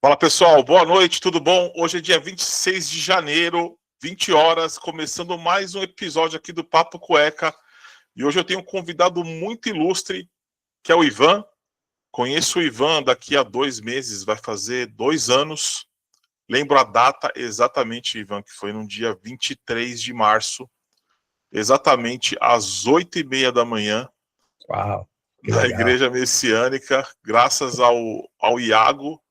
Fala pessoal, boa noite, tudo bom? Hoje é dia 26 de janeiro, 20 horas, começando mais um episódio aqui do Papo Cueca. E hoje eu tenho um convidado muito ilustre, que é o Ivan. Conheço o Ivan daqui a 2 meses, vai fazer 2 anos. Lembro a data exatamente, Ivan, que foi no dia 23 de março, exatamente às 8h30 da manhã. Uau, que na legal. Igreja Messiânica, graças ao Iago,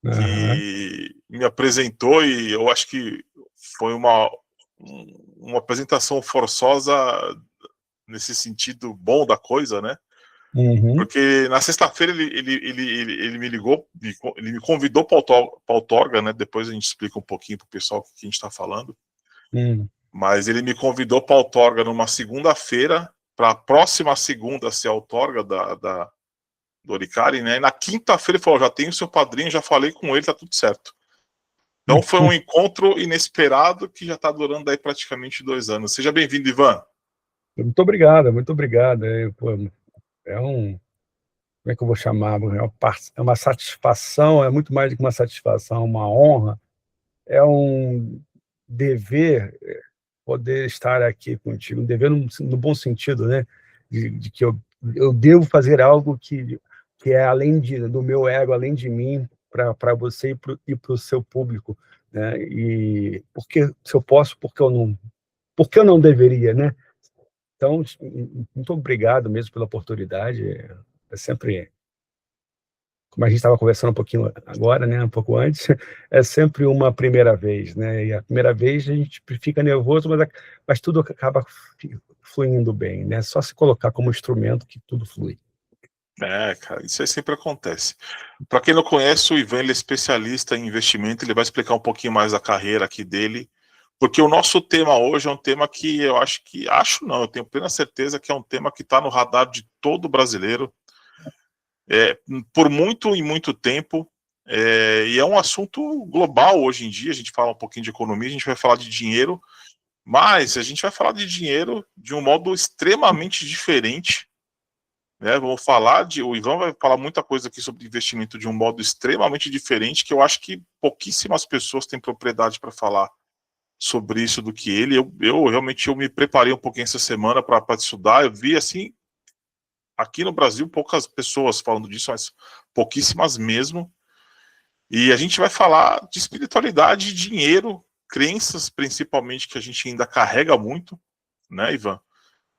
Uhum. que me apresentou, e eu acho que foi uma apresentação forçosa nesse sentido bom da coisa, né? Uhum. Porque na sexta-feira ele me ligou, ele me convidou para a outorga, né? Depois a gente explica um pouquinho para o pessoal o que a gente está falando. Mas ele me convidou para a outorga numa segunda-feira, para a próxima segunda ser a outorga do Oricari, né? E na quinta-feira ele falou: já tenho seu padrinho, já falei com ele, tá tudo certo. Então foi um encontro inesperado que já está durando aí praticamente 2 anos. Seja bem-vindo, Ivan. Muito obrigado, muito obrigado. Como é que eu vou chamar? É uma satisfação, é muito mais do que uma satisfação, uma honra, é um dever poder estar aqui contigo, um dever no bom sentido, né? De que eu devo fazer algo que é além do meu ego, além de mim, para você e para o seu público, né? E porque se eu posso, porque eu não deveria, né? Então, muito obrigado mesmo pela oportunidade. É sempre, como a gente estava conversando um pouquinho agora, né, um pouco antes, é sempre uma primeira vez, né? E a primeira vez a gente fica nervoso, mas tudo acaba fluindo bem, né? Só se colocar como instrumento que tudo flui. Cara, isso aí sempre acontece. Para quem não conhece, o Ivan ele é especialista em investimento, ele vai explicar um pouquinho mais da carreira aqui dele, porque o nosso tema hoje é um tema que eu tenho plena certeza que é um tema que está no radar de todo brasileiro, por muito e muito tempo, e é um assunto global hoje em dia. A gente fala um pouquinho de economia, a gente vai falar de dinheiro, mas a gente vai falar de dinheiro de um modo extremamente diferente, né? O Ivan vai falar muita coisa aqui sobre investimento de um modo extremamente diferente, que eu acho que pouquíssimas pessoas têm propriedade para falar sobre isso do que ele. Eu realmente me preparei um pouquinho essa semana para estudar. Eu vi assim, aqui no Brasil, poucas pessoas falando disso, mas pouquíssimas mesmo. E a gente vai falar de espiritualidade, dinheiro, crenças, principalmente, que a gente ainda carrega muito, né, Ivan?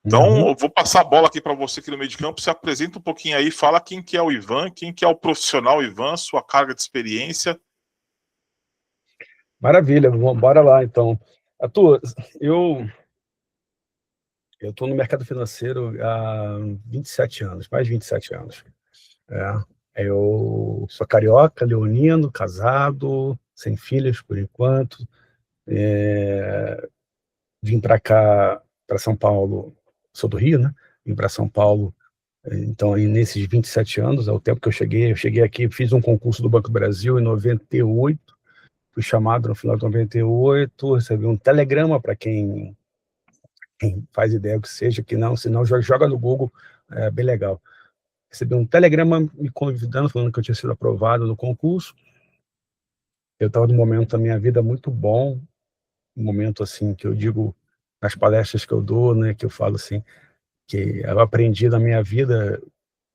Então, eu vou passar a bola aqui para você aqui no meio de campo. Se apresenta um pouquinho aí, fala quem que é o Ivan, quem que é o profissional Ivan, sua carga de experiência. Maravilha, bora lá então. Arthur, eu estou no mercado financeiro há 27 anos, mais de 27 anos. Eu sou carioca, leonino, casado, sem filhos por enquanto. Vim para cá, para São Paulo, sou do Rio, né? Vim para São Paulo, então, aí, nesses 27 anos, é o tempo que eu cheguei aqui, fiz um concurso do Banco do Brasil em 98, fui chamado no final de 98, recebi um telegrama, para quem faz ideia que seja, que não, se não, joga no Google, é bem legal. Recebi um telegrama me convidando, falando que eu tinha sido aprovado no concurso. Eu estava num momento da minha vida muito bom, um momento assim que eu digo nas palestras que eu dou, né, que eu falo assim, que eu aprendi na minha vida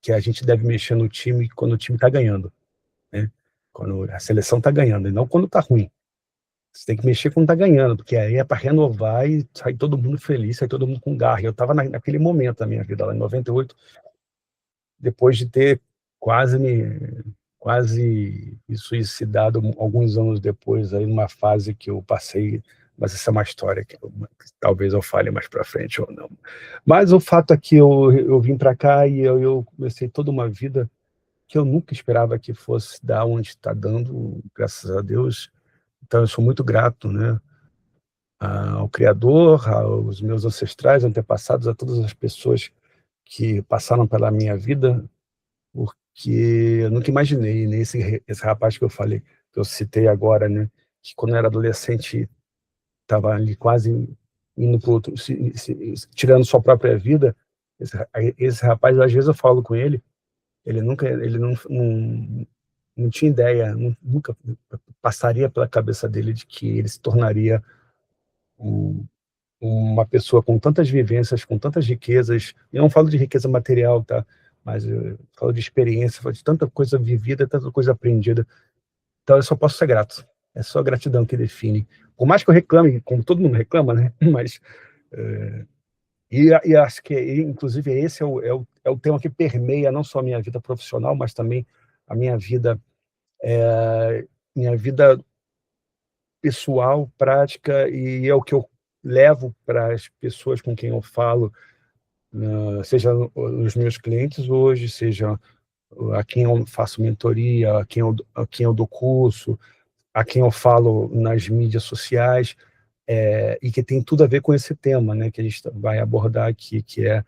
que a gente deve mexer no time quando o time está ganhando, né? Quando a seleção está ganhando, e não quando está ruim. Você tem que mexer quando está ganhando, porque aí é para renovar e sair todo mundo feliz, sair todo mundo com garra. Eu estava naquele momento da minha vida, lá em 98, depois de ter quase me suicidado alguns anos depois, aí numa fase que eu passei, mas essa é uma história que talvez eu fale mais para frente ou não. Mas o fato é que eu vim para cá e eu comecei toda uma vida que eu nunca esperava que fosse dar onde está dando, graças a Deus. Então eu sou muito grato, né, ao Criador, aos meus ancestrais, antepassados, a todas as pessoas que passaram pela minha vida, porque eu nunca imaginei, né, esse rapaz que eu citei agora, né, que quando eu era adolescente estava ali quase indo para outro, tirando sua própria vida. Esse rapaz, às vezes eu falo com ele, ele não não tinha ideia, nunca passaria pela cabeça dele de que ele se tornaria uma pessoa com tantas vivências, com tantas riquezas. Eu não falo de riqueza material, tá? Mas eu falo de experiência, falo de tanta coisa vivida, tanta coisa aprendida. Então eu só posso ser grato. É só a gratidão que define. Por mais que eu reclame, como todo mundo reclama, né? Mas e acho que, inclusive, esse é o tema que permeia não só a minha vida profissional, mas também a minha vida pessoal, prática, e é o que eu levo para as pessoas com quem eu falo, seja os meus clientes hoje, seja a quem eu faço mentoria, a quem eu dou curso, a quem eu falo nas mídias sociais, e que tem tudo a ver com esse tema, né, que a gente vai abordar aqui, que é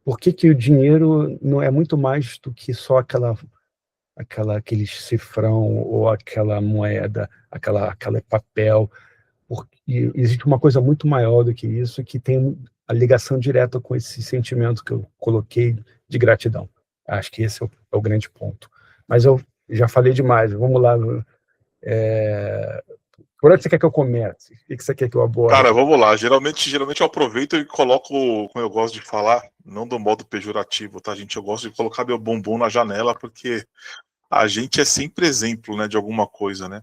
por que o dinheiro não é muito mais do que só aquele cifrão ou aquela moeda, aquele papel. Porque existe uma coisa muito maior do que isso, que tem a ligação direta com esse sentimento que eu coloquei de gratidão. Acho que esse é o grande ponto. Mas eu já falei demais, vamos lá. Por onde você quer que eu comece? O que você quer que eu aborde? Cara, vamos lá. Geralmente eu aproveito e coloco, como eu gosto de falar, não do modo pejorativo, tá, gente? Eu gosto de colocar meu bumbum na janela, porque a gente é sempre exemplo, né, de alguma coisa, né?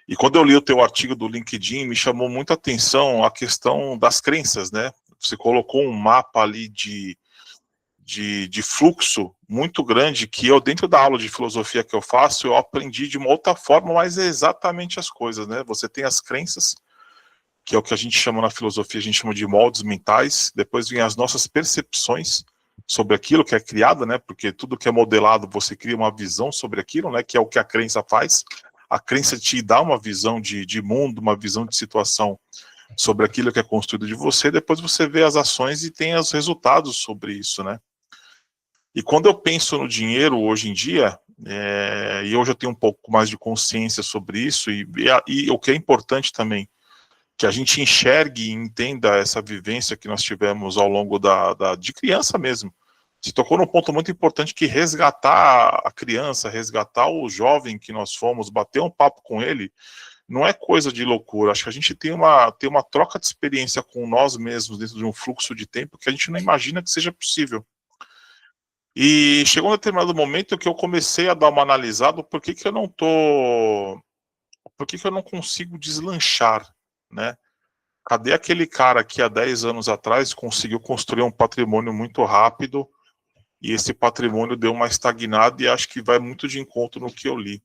E quando eu li o teu artigo do LinkedIn, me chamou muita atenção a questão das crenças, né? Você colocou um mapa ali de fluxo muito grande, que eu, dentro da aula de filosofia que eu faço, eu aprendi de uma outra forma, mas é exatamente as coisas, né? Você tem as crenças, que é o que a gente chama na filosofia, a gente chama de moldes mentais, depois vem as nossas percepções sobre aquilo que é criado, né? Porque tudo que é modelado, você cria uma visão sobre aquilo, né? Que é o que a crença faz. A crença te dá uma visão de mundo, uma visão de situação sobre aquilo que é construído de você, depois você vê as ações e tem os resultados sobre isso, né? E quando eu penso no dinheiro hoje em dia, e hoje eu tenho um pouco mais de consciência sobre isso, e o que é importante também, que a gente enxergue e entenda essa vivência que nós tivemos ao longo de criança mesmo. Você tocou num ponto muito importante, que resgatar a criança, resgatar o jovem que nós fomos, bater um papo com ele, não é coisa de loucura. Acho que a gente tem uma troca de experiência com nós mesmos dentro de um fluxo de tempo que a gente não imagina que seja possível. E chegou um determinado momento que eu comecei a dar uma analisada, por que eu não consigo deslanchar, né? Cadê aquele cara que há 10 anos atrás conseguiu construir um patrimônio muito rápido, e esse patrimônio deu uma estagnada, e acho que vai muito de encontro no que eu li.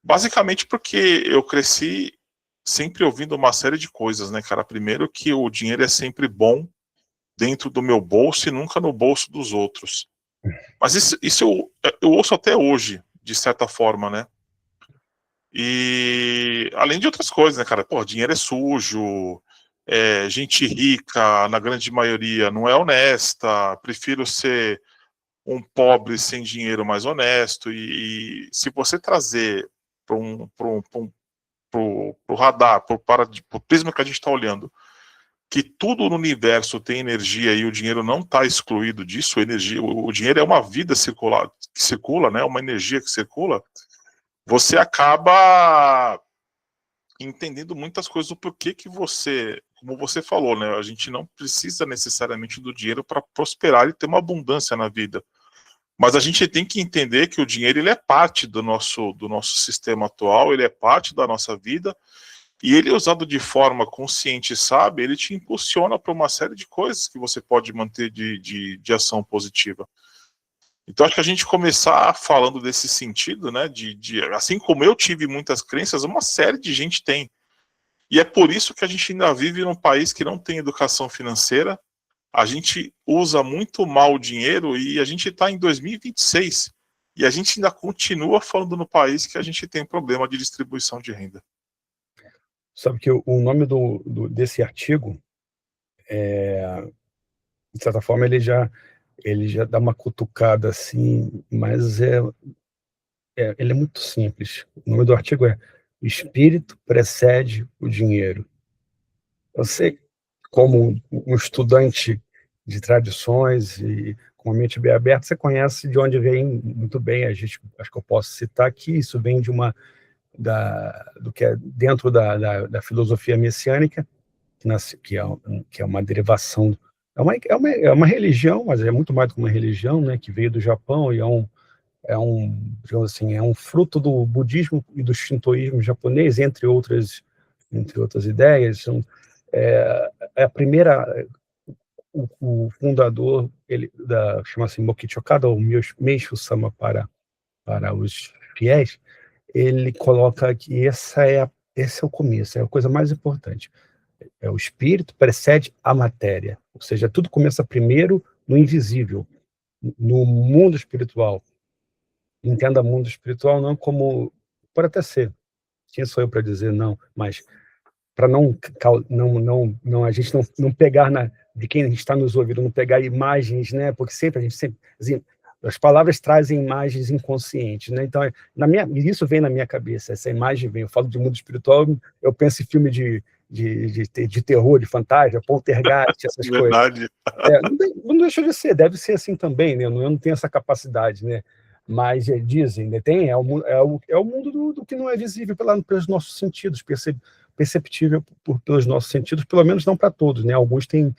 Basicamente porque eu cresci sempre ouvindo uma série de coisas, né, cara? Primeiro, que o dinheiro é sempre bom dentro do meu bolso e nunca no bolso dos outros. Mas isso eu ouço até hoje, de certa forma, né? E além de outras coisas, né, cara? Pô, dinheiro é sujo, gente rica, na grande maioria, não é honesta, prefiro ser um pobre sem dinheiro mais honesto. E se você trazer para o radar, para o prisma que a gente está olhando, que tudo no universo tem energia e o dinheiro não está excluído disso, o dinheiro é uma vida circular, que circula, né? Uma energia que circula. Você acaba entendendo muitas coisas do porquê que você, como você falou, né? A gente não precisa necessariamente do dinheiro para prosperar e ter uma abundância na vida. Mas a gente tem que entender que o dinheiro, ele é parte do nosso sistema atual, ele é parte da nossa vida, e ele, usado de forma consciente e sábia, ele te impulsiona para uma série de coisas que você pode manter de ação positiva. Então, acho que a gente começar falando desse sentido, né, assim como eu tive muitas crenças, uma série de gente tem. E é por isso que a gente ainda vive num país que não tem educação financeira, a gente usa muito mal o dinheiro, e a gente está em 2026, e a gente ainda continua falando no país que a gente tem problema de distribuição de renda. Sabe que o nome desse artigo, de certa forma, ele já dá uma cutucada assim, mas ele é muito simples. O nome do artigo é "O Espírito Precede o Dinheiro". Você, como um estudante de tradições e com a mente bem aberta, você conhece de onde vem muito bem. Acho que eu posso citar aqui, isso vem do que é dentro da filosofia messiânica, que é uma derivação, é uma religião, mas é muito mais do que uma religião, né, que veio do Japão e digamos assim, é um fruto do budismo e do shintoísmo japonês, entre outras ideias. Então, a primeira, o fundador, chama-se Mokichi Okada, ou Meishu Sama para os fiéis, ele coloca que esse é o começo, é a coisa mais importante. O espírito precede a matéria, ou seja, tudo começa primeiro no invisível, no mundo espiritual. Entenda mundo espiritual não como, pode até ser, quem sou eu para dizer não, mas para a gente não pegar de quem a gente está nos ouvindo, não pegar imagens, né? Porque a gente sempre assim, as palavras trazem imagens inconscientes, né? Então, isso vem na minha cabeça, essa imagem vem. Eu falo de mundo espiritual, eu penso em filme de terror, de fantasma, poltergeist, essas Verdade. coisas. Não deixa de ser, deve ser assim também, né? Eu não tenho essa capacidade, né? Mas dizem, né? É o mundo do que não é visível pelos nossos sentidos, perceptível pelos nossos sentidos, pelo menos não para todos, né? Alguns têm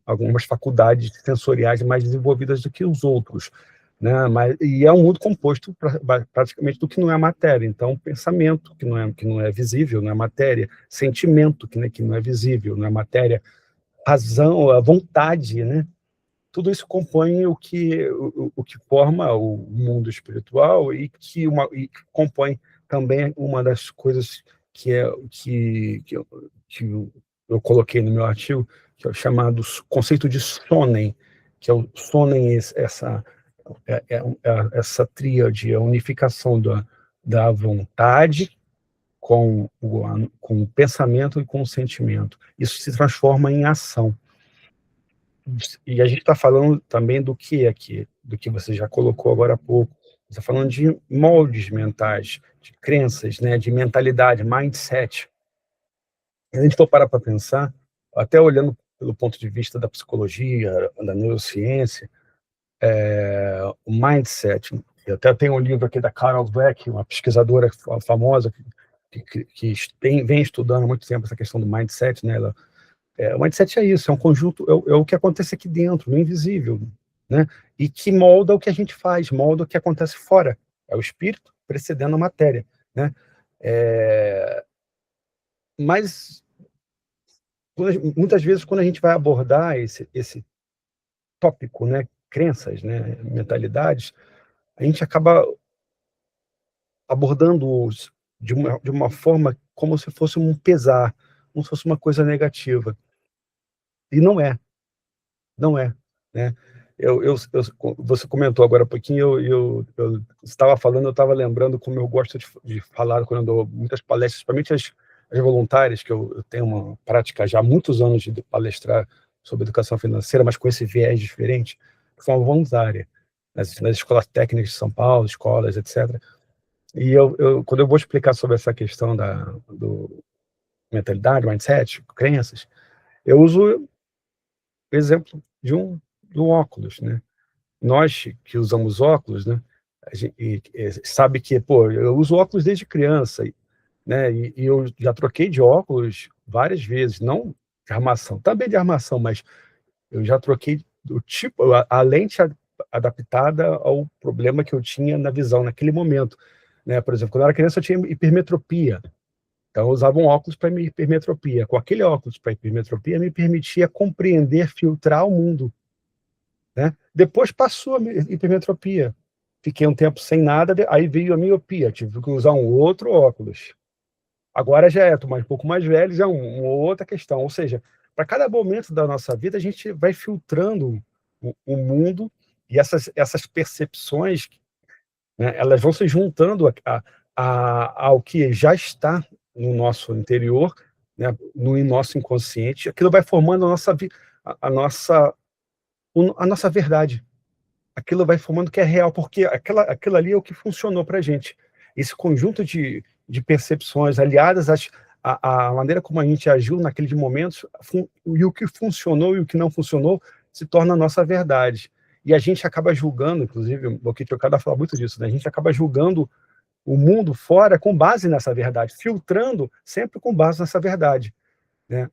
algumas faculdades sensoriais mais desenvolvidas do que os outros, né? E é um mundo composto praticamente do que não é matéria. Então, pensamento, que não é visível, não é matéria; sentimento, que não é visível, não é matéria; razão, a vontade, né? Tudo isso compõe o que forma o mundo espiritual e que compõe também uma das coisas que eu coloquei no meu artigo, que é o chamado conceito de sonen, que é o sonen, essa tríade, a unificação da vontade com o pensamento e com o sentimento. Isso se transforma em ação. E a gente está falando também do que aqui, do que você já colocou agora há pouco. Está falando de moldes mentais, de crenças, né, de mentalidade, mindset. Se a gente for parar para pensar, até olhando pelo ponto de vista da psicologia, da neurociência, o mindset. Eu até tenho um livro aqui da Carol Dweck, uma pesquisadora famosa que vem estudando há muito tempo essa questão do mindset, né? O mindset é isso, é um conjunto, é o que acontece aqui dentro, no invisível, né? E que molda o que a gente faz, molda o que acontece fora. É o espírito precedendo a matéria, né? Mas muitas vezes, quando a gente vai abordar esse tópico, né, crenças, né, mentalidades, a gente acaba abordando-os de uma forma como se fosse um pesar, como se fosse uma coisa negativa. E não é, né? Você comentou agora há pouquinho, eu estava falando, eu estava lembrando como eu gosto de falar quando eu dou muitas palestras, principalmente as voluntárias, que eu tenho uma prática já há muitos anos de palestrar sobre educação financeira, mas com esse viés diferente, de forma voluntária, nas escolas técnicas de São Paulo, escolas, etc. E quando eu vou explicar sobre essa questão do mentalidade, mindset, crenças, eu uso o exemplo do óculos, né? Nós que usamos óculos, né, a gente sabe que, eu uso óculos desde criança, né, e eu já troquei de óculos várias vezes, não de armação, também de armação, mas eu já troquei do tipo, a lente adaptada ao problema que eu tinha na visão naquele momento, né? Por exemplo, quando eu era criança eu tinha hipermetropia, então eu usava um óculos para minha hipermetropia. Com aquele óculos para hipermetropia me permitia compreender, filtrar o mundo, né? Depois passou a hipermetropia, fiquei um tempo sem nada, aí veio a miopia, tive que usar um outro óculos. Agora já tô um pouco mais velho, já é uma outra questão. Ou seja, para cada momento da nossa vida, a gente vai filtrando o mundo, e essas percepções, né, elas vão se juntando ao que já está no nosso interior, né, no nosso inconsciente. Aquilo vai formando a nossa verdade. Aquilo vai formando o que é real, porque aquilo ali é o que funcionou para a gente. Esse conjunto de percepções, aliadas à maneira como a gente agiu naqueles momentos, e o que funcionou e o que não funcionou, se torna a nossa verdade. E a gente acaba julgando, inclusive, o Boquete Okada fala muito disso, né? A gente acaba julgando o mundo fora com base nessa verdade, filtrando sempre com base nessa verdade, né?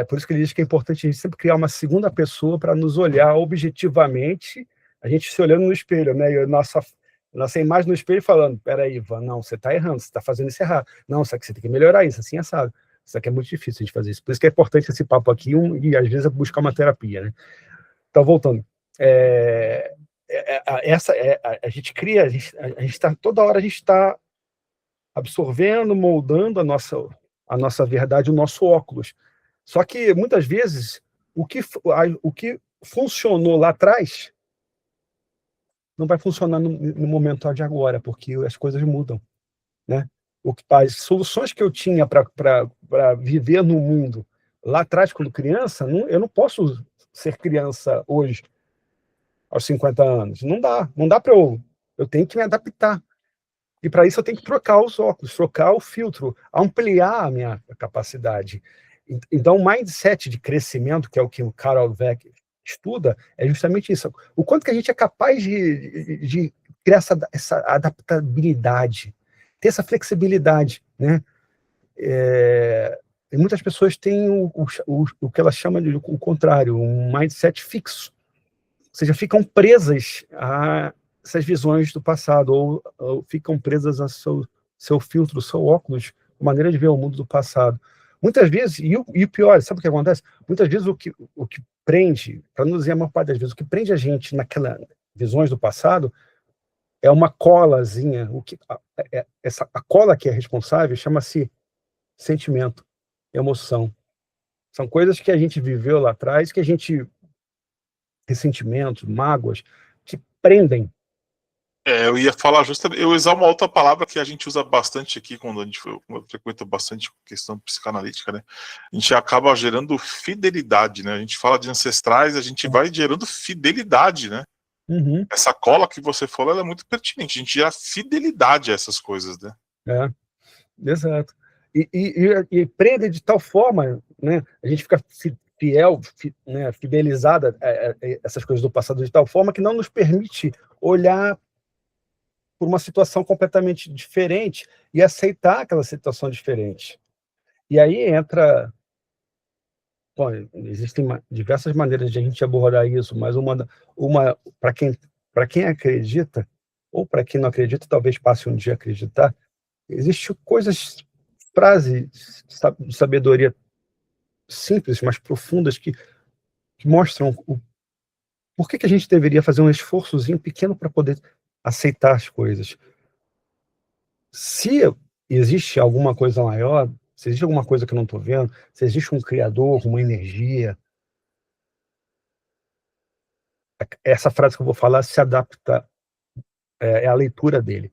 Por isso que ele diz que é importante a gente sempre criar uma segunda pessoa para nos olhar objetivamente, a gente se olhando no espelho, né? E nossa imagem no espelho falando, peraí, Ivan, não, você está errando, você está fazendo isso errado. Não, só que você tem que melhorar isso, assim, assado. Isso aqui é muito difícil de fazer isso. Por isso que é importante esse papo aqui, e às vezes é buscar uma terapia, né? Então, voltando. A gente cria, a gente está, toda hora a gente está absorvendo, moldando a nossa verdade, o nosso óculos. Só que, muitas vezes, o que funcionou lá atrás não vai funcionar no momento de agora, porque as coisas mudam, né? As soluções que eu tinha para viver no mundo lá atrás, quando criança, eu não posso ser criança hoje, aos 50 anos. Não dá para eu tenho que me adaptar. E para isso eu tenho que trocar os óculos, trocar o filtro, ampliar a minha capacidade. Então, o mindset de crescimento, que é o que o Carol Dweck estuda, é justamente isso. O quanto que a gente é capaz de criar essa adaptabilidade, ter essa flexibilidade, né? E muitas pessoas têm o que elas chamam de o contrário, um mindset fixo. Ou seja, ficam presas a essas visões do passado, ou ficam presas ao seu filtro, ao seu óculos, a maneira de ver o mundo do passado. Muitas vezes, e o pior, sabe o que acontece? Muitas vezes o que prende, para não dizer a maior parte das vezes, o que prende a gente naquelas visões do passado é uma colazinha. A cola que é responsável chama-se sentimento, emoção. São coisas que a gente viveu lá atrás, ressentimentos, mágoas, que prendem. Eu ia falar justamente, eu usar uma outra palavra que a gente usa bastante aqui, quando eu frequento bastante questão psicanalítica, né? A gente acaba gerando fidelidade, né? A gente fala de ancestrais, a gente vai gerando fidelidade, né? Uhum. Essa cola que você falou, ela é muito pertinente, a gente gera fidelidade a essas coisas, né? Exato. E prende de tal forma, né? A gente fica fiel, né, fidelizada a essas coisas do passado de tal forma que não nos permite olhar por uma situação completamente diferente e aceitar aquela situação diferente. E aí entra... Bom, existem diversas maneiras de a gente abordar isso, mas uma para quem acredita, ou para quem não acredita, talvez passe um dia a acreditar, existem frases de sabedoria simples, mas profundas, que mostram por que a gente deveria fazer um esforçozinho pequeno para poder aceitar as coisas. Se existe alguma coisa maior, se existe alguma coisa que eu não estou vendo, se existe um criador, uma energia, essa frase que eu vou falar se adapta, é a leitura dele.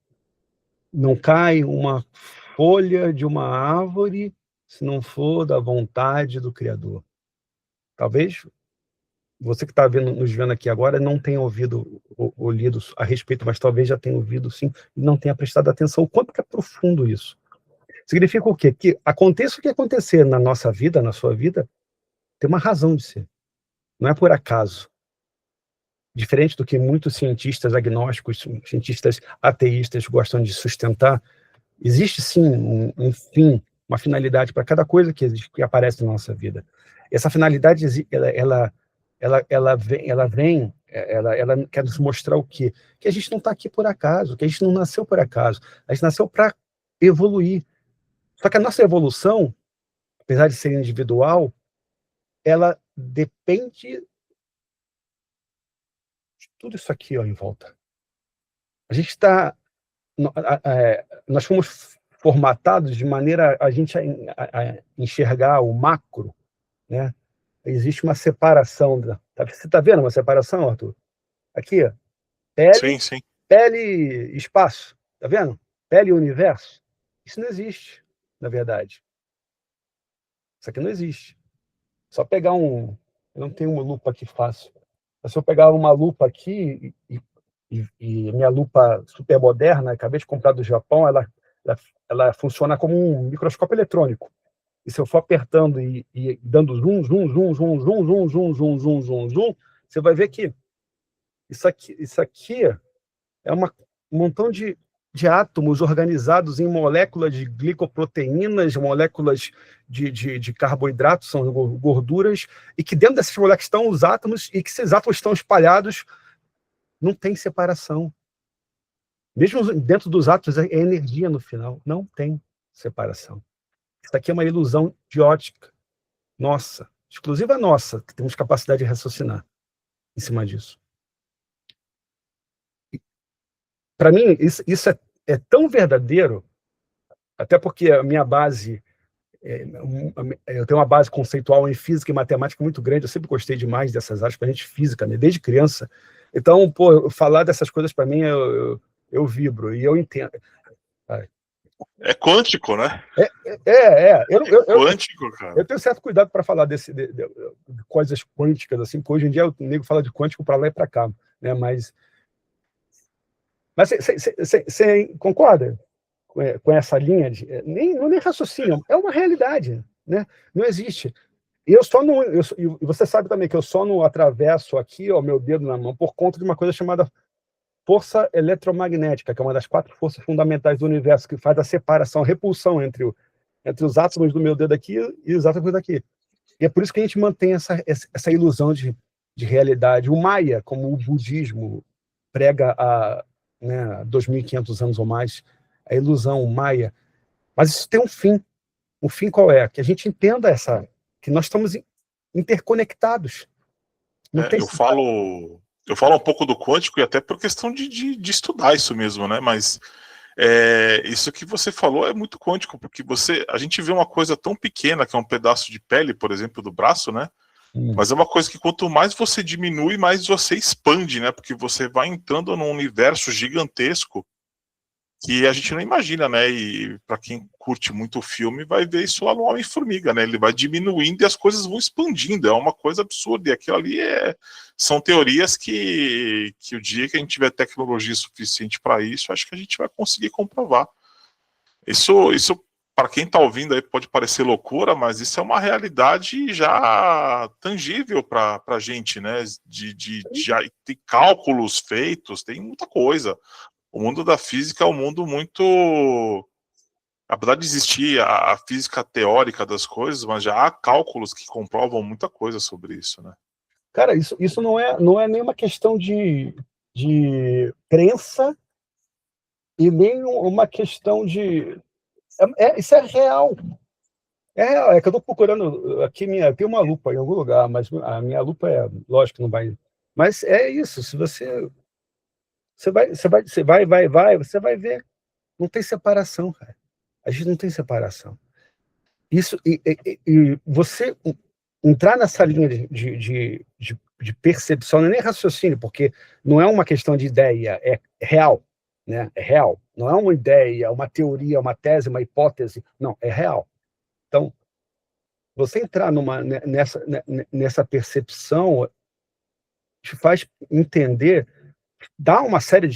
Não cai uma folha de uma árvore se não for da vontade do Criador. Talvez você que está nos vendo aqui agora não tenha ouvido ou lido a respeito, mas talvez já tenha ouvido sim, e não tenha prestado atenção. O quanto que é profundo isso? Significa o quê? Que aconteça o que acontecer na nossa vida, na sua vida, tem uma razão de ser. Não é por acaso. Diferente do que muitos cientistas agnósticos, cientistas ateístas gostam de sustentar, existe sim um fim, uma finalidade para cada coisa que aparece na nossa vida. Essa finalidade, ela quer nos mostrar o quê? Que a gente não está aqui por acaso, que a gente não nasceu por acaso. A gente nasceu para evoluir. Só que a nossa evolução, apesar de ser individual, ela depende de tudo isso aqui, ó, em volta. A gente está... nós fomos formatados de maneira a gente a enxergar o macro, né? Existe uma separação. Você está vendo uma separação, Arthur? Aqui, ó, Sim, sim. pele espaço. Está vendo? Pele universo. Isso não existe, na verdade. Isso aqui não existe. Só pegar eu não tenho uma lupa aqui fácil. É só pegar uma lupa aqui e minha lupa super moderna, acabei de comprar do Japão, ela funciona como um microscópio eletrônico. E se eu for apertando e dando zoom, zoom, zoom, zoom, zoom, zoom, zoom, zoom, zoom, zoom, zoom, você vai ver que Isso aqui é um montão de átomos organizados em moléculas de glicoproteínas, moléculas de carboidratos, são gorduras, e que dentro dessas moléculas estão os átomos, e que esses átomos estão espalhados, não tem separação. Mesmo dentro dos átomos, é energia no final, não tem separação. Isso aqui é uma ilusão de ótica nossa, exclusiva nossa, que temos capacidade de raciocinar em cima disso. Para mim, isso é tão verdadeiro, até porque a minha base, eu tenho uma base conceitual em física e matemática muito grande, eu sempre gostei demais dessas áreas, para a gente física, né, desde criança. Então, pô, falar dessas coisas para mim, eu vibro, e eu entendo. É quântico, né? Quântico, cara. Eu tenho certo cuidado para falar de coisas quânticas, assim, porque hoje em dia o nego fala de quântico para lá e para cá, né? Mas você concorda com essa linha de nem raciocínio, é uma realidade, né? Não existe. E você sabe também que eu só não atravesso aqui, ó, meu dedo na mão por conta de uma coisa chamada força eletromagnética, que é uma das 4 forças fundamentais do universo, que faz a separação, a repulsão entre os átomos do meu dedo aqui e os átomos daqui. E é por isso que a gente mantém essa ilusão de realidade. O Maia, como o budismo prega há 2.500 anos ou mais, a ilusão Maia. Mas isso tem um fim. O fim qual é? Que a gente entenda que nós estamos interconectados. Eu falo um pouco do quântico e até por questão de estudar isso mesmo, né? Mas isso que você falou é muito quântico, porque a gente vê uma coisa tão pequena, que é um pedaço de pele, por exemplo, do braço, né? Mas é uma coisa que quanto mais você diminui, mais você expande, né? Porque você vai entrando num universo gigantesco que a gente não imagina, né? E para quem curte muito o filme vai ver isso lá no Homem-Formiga, né? Ele vai diminuindo e as coisas vão expandindo. É uma coisa absurda. E aquilo ali são teorias que o dia que a gente tiver tecnologia suficiente para isso, acho que a gente vai conseguir comprovar. Isso para quem está ouvindo aí pode parecer loucura, mas isso é uma realidade já tangível para a gente, né? Já tem cálculos feitos, tem muita coisa. O mundo da física é um mundo muito... Apesar de existir a física teórica das coisas, mas já há cálculos que comprovam muita coisa sobre isso, né? Cara, isso não é nem uma questão de crença e nem uma questão de... isso é real. É real. É que eu estou procurando... Aqui tem uma lupa em algum lugar, mas a minha lupa lógico que não vai... Mas é isso, se você vai ver. Não tem separação, cara. A gente não tem separação. Isso, e você entrar nessa linha de percepção, não é nem raciocínio, porque não é uma questão de ideia, é real, né? É real. Não é uma ideia, uma teoria, uma tese, uma hipótese. Não, é real. Então, você entrar nessa percepção te faz entender, dá uma série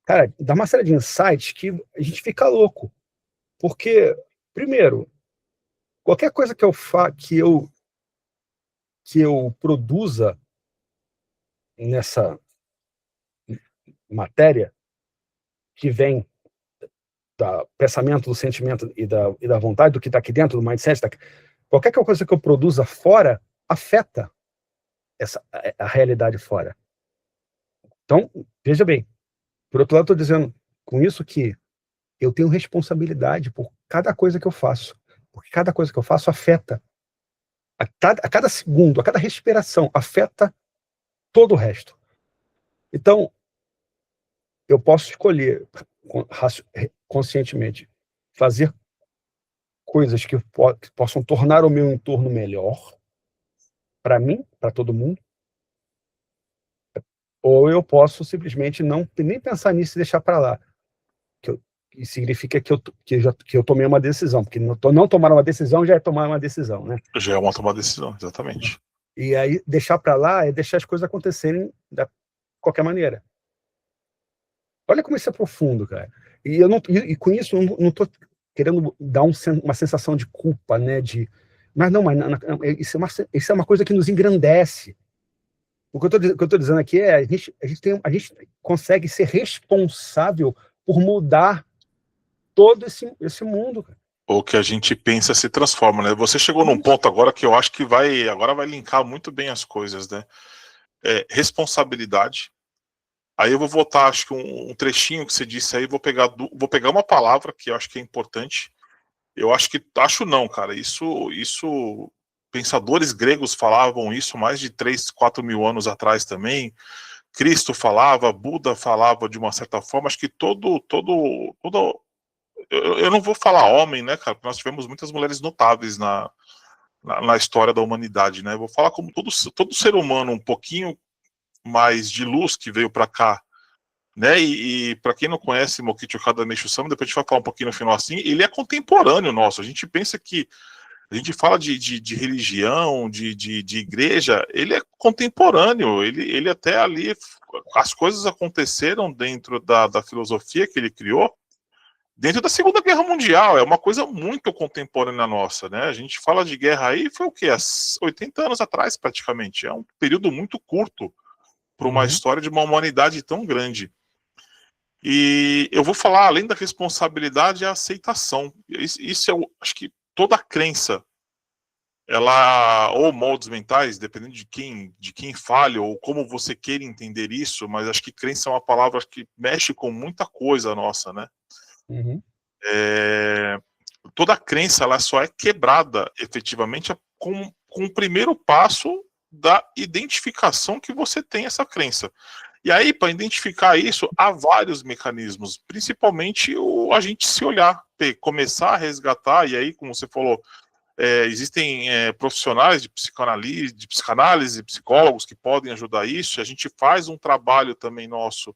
cara, dá uma série de insights que a gente fica louco. Porque, primeiro, qualquer coisa que eu produza nessa matéria, que vem do pensamento, do sentimento e da vontade, do que está aqui dentro, do mindset, qualquer coisa que eu produza fora, afeta a realidade fora. Então, veja bem, por outro lado, estou dizendo com isso que eu tenho responsabilidade por cada coisa que eu faço, porque cada coisa que eu faço afeta. A cada segundo, a cada respiração, afeta todo o resto. Então, eu posso escolher conscientemente fazer coisas que possam tornar o meu entorno melhor, para mim, para todo mundo, ou eu posso simplesmente nem pensar nisso e deixar para lá. Que significa que eu tomei uma decisão, porque não tomar uma decisão já é tomar uma decisão, né? Já é tomar decisão, exatamente. E aí, deixar para lá é deixar as coisas acontecerem de qualquer maneira. Olha como isso é profundo, cara. E com isso, eu não estou querendo dar uma sensação de culpa, né? Mas isso é uma coisa que nos engrandece. O que eu estou dizendo aqui é a gente consegue ser responsável por mudar todo esse mundo. O que a gente pensa se transforma, né? Você chegou num ponto agora que eu acho que agora vai linkar muito bem as coisas, né? Responsabilidade. Aí eu vou voltar, acho que um trechinho que você disse aí, vou pegar uma palavra que eu acho que é importante. Acho não, cara, isso pensadores gregos falavam isso mais de 3, 4 mil anos atrás também. Cristo falava, Buda falava de uma certa forma, acho que eu não vou falar homem, né, cara, porque nós tivemos muitas mulheres notáveis na história da humanidade, né, eu vou falar como todo ser humano um pouquinho mais de luz que veio para cá, né, e para quem não conhece Mokichi Okada Meishu Sama, depois a gente vai falar um pouquinho no final assim, ele é contemporâneo nosso, a gente pensa que a gente fala de religião, de igreja, ele é contemporâneo, ele até ali, as coisas aconteceram dentro da filosofia que ele criou, dentro da Segunda Guerra Mundial, é uma coisa muito contemporânea nossa, né? A gente fala de guerra aí, foi o quê? Há 80 anos atrás, praticamente. É um período muito curto para uma história de uma humanidade tão grande. E eu vou falar, além da responsabilidade, a aceitação. Isso eu acho que toda crença, ou moldes mentais, dependendo de quem fale, ou como você queira entender isso, mas acho que crença é uma palavra que mexe com muita coisa nossa, né? Toda crença ela só é quebrada efetivamente com o primeiro passo da identificação que você tem essa crença. E aí, para identificar isso, há vários mecanismos, principalmente a gente se olhar, começar a resgatar, e aí, como você falou, existem profissionais de psicanálise, psicólogos que podem ajudar isso, a gente faz um trabalho também nosso,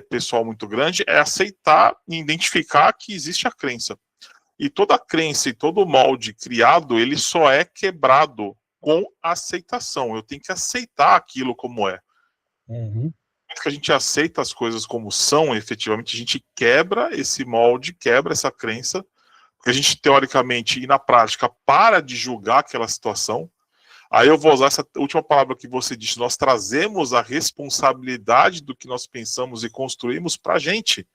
pessoal muito grande, é aceitar e identificar que existe a crença. E toda crença e todo molde criado, ele só é quebrado com aceitação. Eu tenho que aceitar aquilo como é. Que a gente aceita as coisas como são, efetivamente, a gente quebra esse molde, quebra essa crença, porque a gente, teoricamente, e na prática, para de julgar aquela situação. Aí eu vou usar essa última palavra que você disse, nós trazemos a responsabilidade do que nós pensamos e construímos para a gente.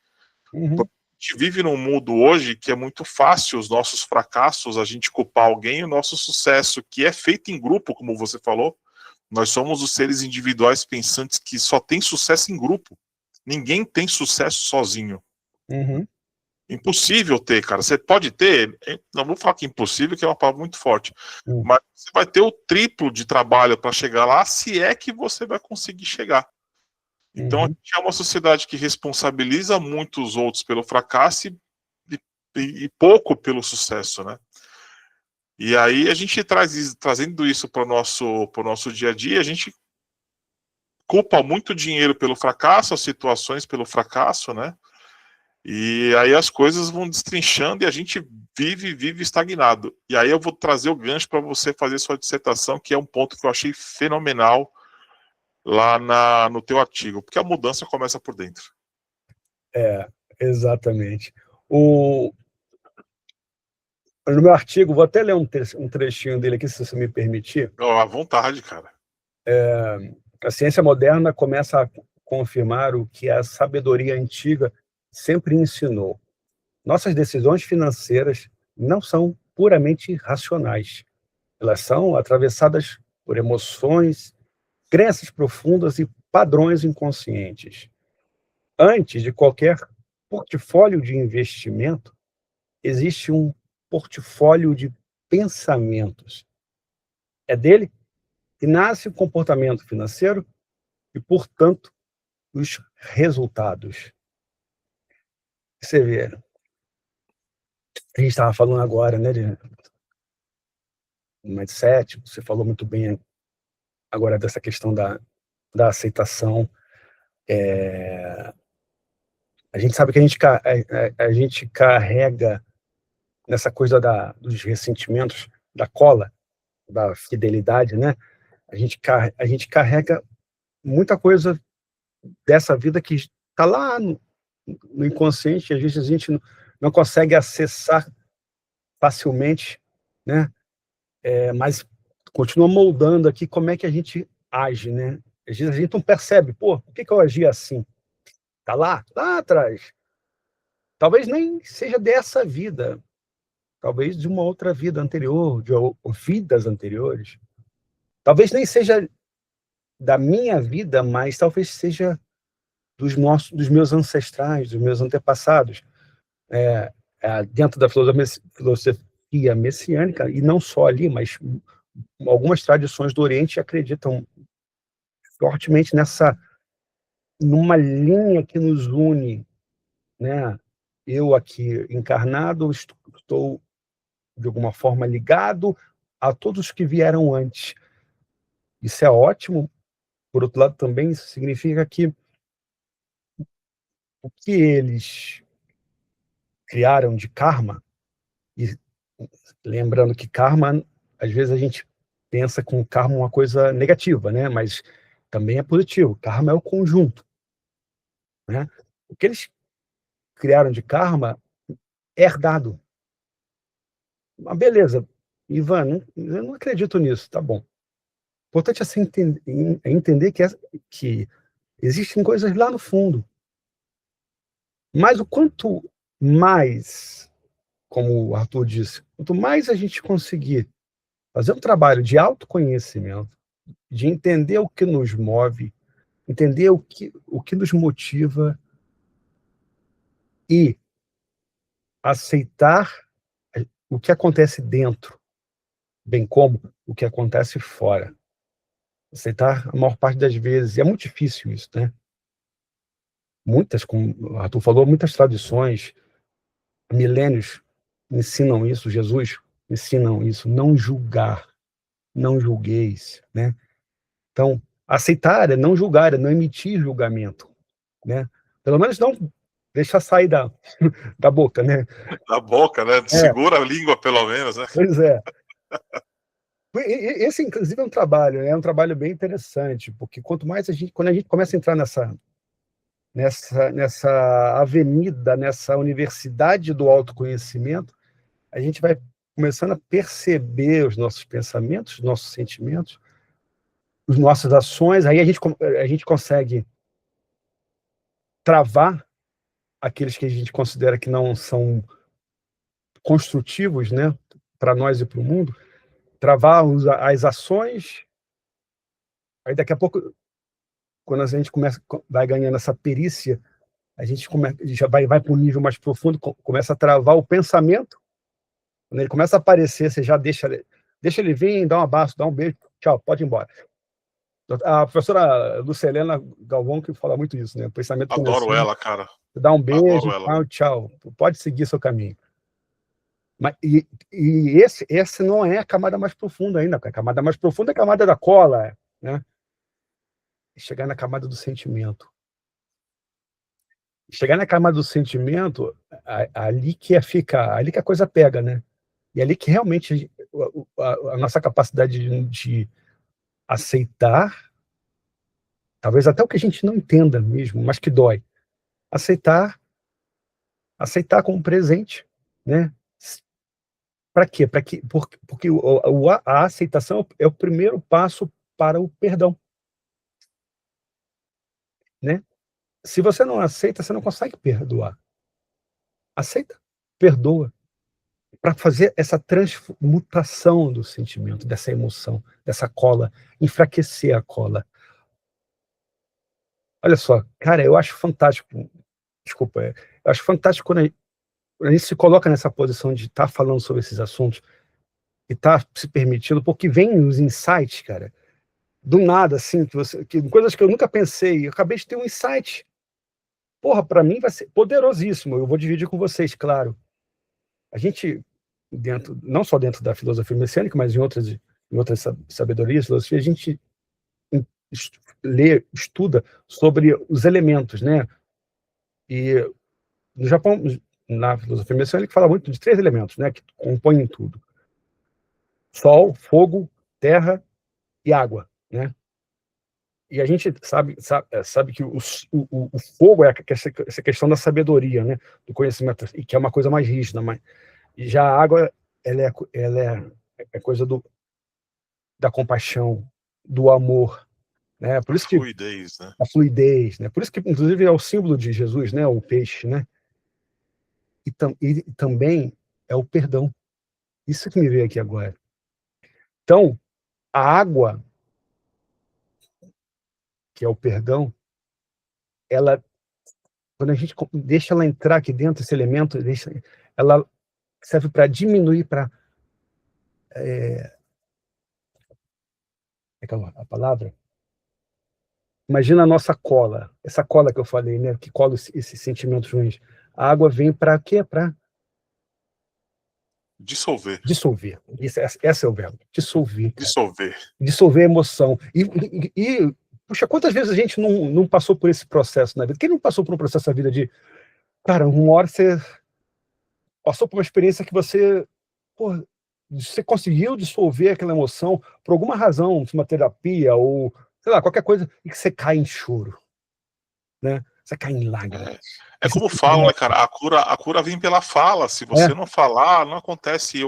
A gente vive num mundo hoje que é muito fácil os nossos fracassos, a gente culpar alguém, o nosso sucesso, que é feito em grupo, como você falou. Nós somos os seres individuais pensantes que só tem sucesso em grupo. Ninguém tem sucesso sozinho. Impossível ter, cara. Você pode ter, não vou falar que é impossível, que é uma palavra muito forte, mas você vai ter o triplo de trabalho para chegar lá, se é que você vai conseguir chegar. Então, a gente é uma sociedade que responsabiliza muito os outros pelo fracasso e pouco pelo sucesso, né? E aí a gente trazendo isso para o nosso dia a dia, a gente culpa muito dinheiro pelo fracasso, as situações pelo fracasso, né? E aí as coisas vão destrinchando e a gente vive estagnado. E aí eu vou trazer o gancho para você fazer sua dissertação, que é um ponto que eu achei fenomenal lá no teu artigo, porque a mudança começa por dentro. Exatamente. No meu artigo, vou até ler um trechinho dele aqui, se você me permitir. À vontade, cara. A ciência moderna começa a confirmar o que a sabedoria antiga sempre ensinou. Nossas decisões financeiras não são puramente racionais. Elas são atravessadas por emoções, crenças profundas e padrões inconscientes. Antes de qualquer portfólio de investimento, existe um portfólio de pensamentos. É dele que nasce o comportamento financeiro e, portanto, os resultados. Você vê, a gente estava falando agora, né, de mindset, você falou muito bem agora dessa questão da aceitação. A gente sabe que a gente carrega nessa coisa dos ressentimentos, da cola, da fidelidade, né? A gente carrega muita coisa dessa vida que está lá no inconsciente, às vezes a gente não consegue acessar facilmente, né? Mas continua moldando aqui como é que a gente age, né? às vezes a gente não percebe, pô, por que eu agi assim? Tá lá atrás. Talvez nem seja dessa vida, talvez de uma outra vida anterior, de vidas anteriores. Talvez nem seja da minha vida, mas talvez seja dos meus ancestrais, dos meus antepassados. Dentro da filosofia messiânica, e não só ali, mas algumas tradições do Oriente acreditam fortemente numa linha que nos une, né? Eu aqui encarnado estou de alguma forma ligado a todos que vieram antes. Isso é ótimo. Por outro lado, também isso significa que o que eles criaram de karma, e lembrando que karma, às vezes a gente pensa com karma uma coisa negativa, né? Mas também é positivo. Karma é o conjunto, né? O que eles criaram de karma é herdado. Mas beleza, Ivan, eu não acredito nisso, tá bom. O importante é entender que existem coisas lá no fundo. Mas o quanto mais, como o Arthur disse, quanto mais a gente conseguir fazer um trabalho de autoconhecimento, de entender o que nos move, entender o que nos motiva e aceitar o que acontece dentro, bem como o que acontece fora. Aceitar a maior parte das vezes. E é muito difícil isso, né? Muitas, como o Arthur falou, muitas tradições, milênios ensinam isso, Jesus ensinam isso, não julgar, não julgueis, né? Então, aceitar é não julgar, é não emitir julgamento, né? Pelo menos não deixar sair da boca, né? Da boca, né? É, Segura a língua, pelo menos, né? pois é. Esse, inclusive, é um trabalho bem interessante, porque quando a gente começa a entrar nessa avenida, nessa universidade do autoconhecimento, a gente vai começando a perceber os nossos pensamentos, os nossos sentimentos, as nossas ações, aí a gente consegue travar aqueles que a gente considera que não são construtivos, né, para nós e para o mundo, travar as ações, aí daqui a pouco, quando a gente vai ganhando essa perícia, a gente já vai para um nível mais profundo, começa a travar o pensamento, quando ele começa a aparecer, você já deixa ele vir, dá um abraço, dá um beijo, tchau, pode ir embora. A professora Lucelena Galvão que fala muito isso, né? O pensamento Adoro começando, ela, cara. dá um beijo, Adoro ela. tchau, pode seguir seu caminho. Esse não é a camada mais profunda ainda. A camada mais profunda é a camada da cola, né? Chegar na camada do sentimento. Chegar na camada do sentimento, ali que ali que a coisa pega, né? E ali que realmente a nossa capacidade de aceitar, talvez até o que a gente não entenda mesmo, mas que dói, aceitar como presente, né? Para quê? Porque a aceitação é o primeiro passo para o perdão, né? Se você não aceita, você não consegue perdoar. Aceita, perdoa, para fazer essa transmutação do sentimento, dessa emoção, dessa cola, enfraquecer a cola. Olha só, cara, eu acho fantástico, desculpa, eu acho fantástico quando a gente se coloca nessa posição de estar falando sobre esses assuntos e estar se permitindo, porque vem os insights, cara, do nada, assim, coisas que eu nunca pensei, eu acabei de ter um insight. Porra, para mim vai ser poderosíssimo, eu vou dividir com vocês, claro. A gente, não só dentro da filosofia messiânica, mas em outras sabedorias, filosofia, a gente lê, estuda sobre os elementos, né? E no Japão, na filosofia messiânica, fala muito de 3 elementos, né? Que compõem tudo: sol, fogo, terra e água, né? E a gente sabe que o fogo é essa questão da sabedoria, né? Do conhecimento, e que é uma coisa mais rígida, mas já a água, ela é coisa da compaixão, do amor, né? Por A isso que fluidez, né? a fluidez, né? Por isso que, inclusive, é o símbolo de Jesus, né? O peixe, né? E também é o perdão. Isso que me veio aqui agora. Então, a água, que é o perdão, ela, quando a gente deixa ela entrar aqui dentro, esse elemento, ela serve para diminuir, para é a palavra. Imagina a nossa cola, essa cola que eu falei, né? Que cola esses sentimentos ruins. A água vem para quê? Para Dissolver. dissolver. Esse é o verbo. Dissolver, cara. Dissolver. Dissolver a emoção. Puxa, quantas vezes a gente não passou por esse processo na vida? Quem não passou por um processo na vida de, cara, uma hora você passou por uma experiência que pô, você conseguiu dissolver aquela emoção por alguma razão, uma terapia ou, sei lá, qualquer coisa, e que você cai em choro, né? Você cai em lágrimas. É como falam, né, cara? A cura vem pela fala. Se você não falar, não acontece.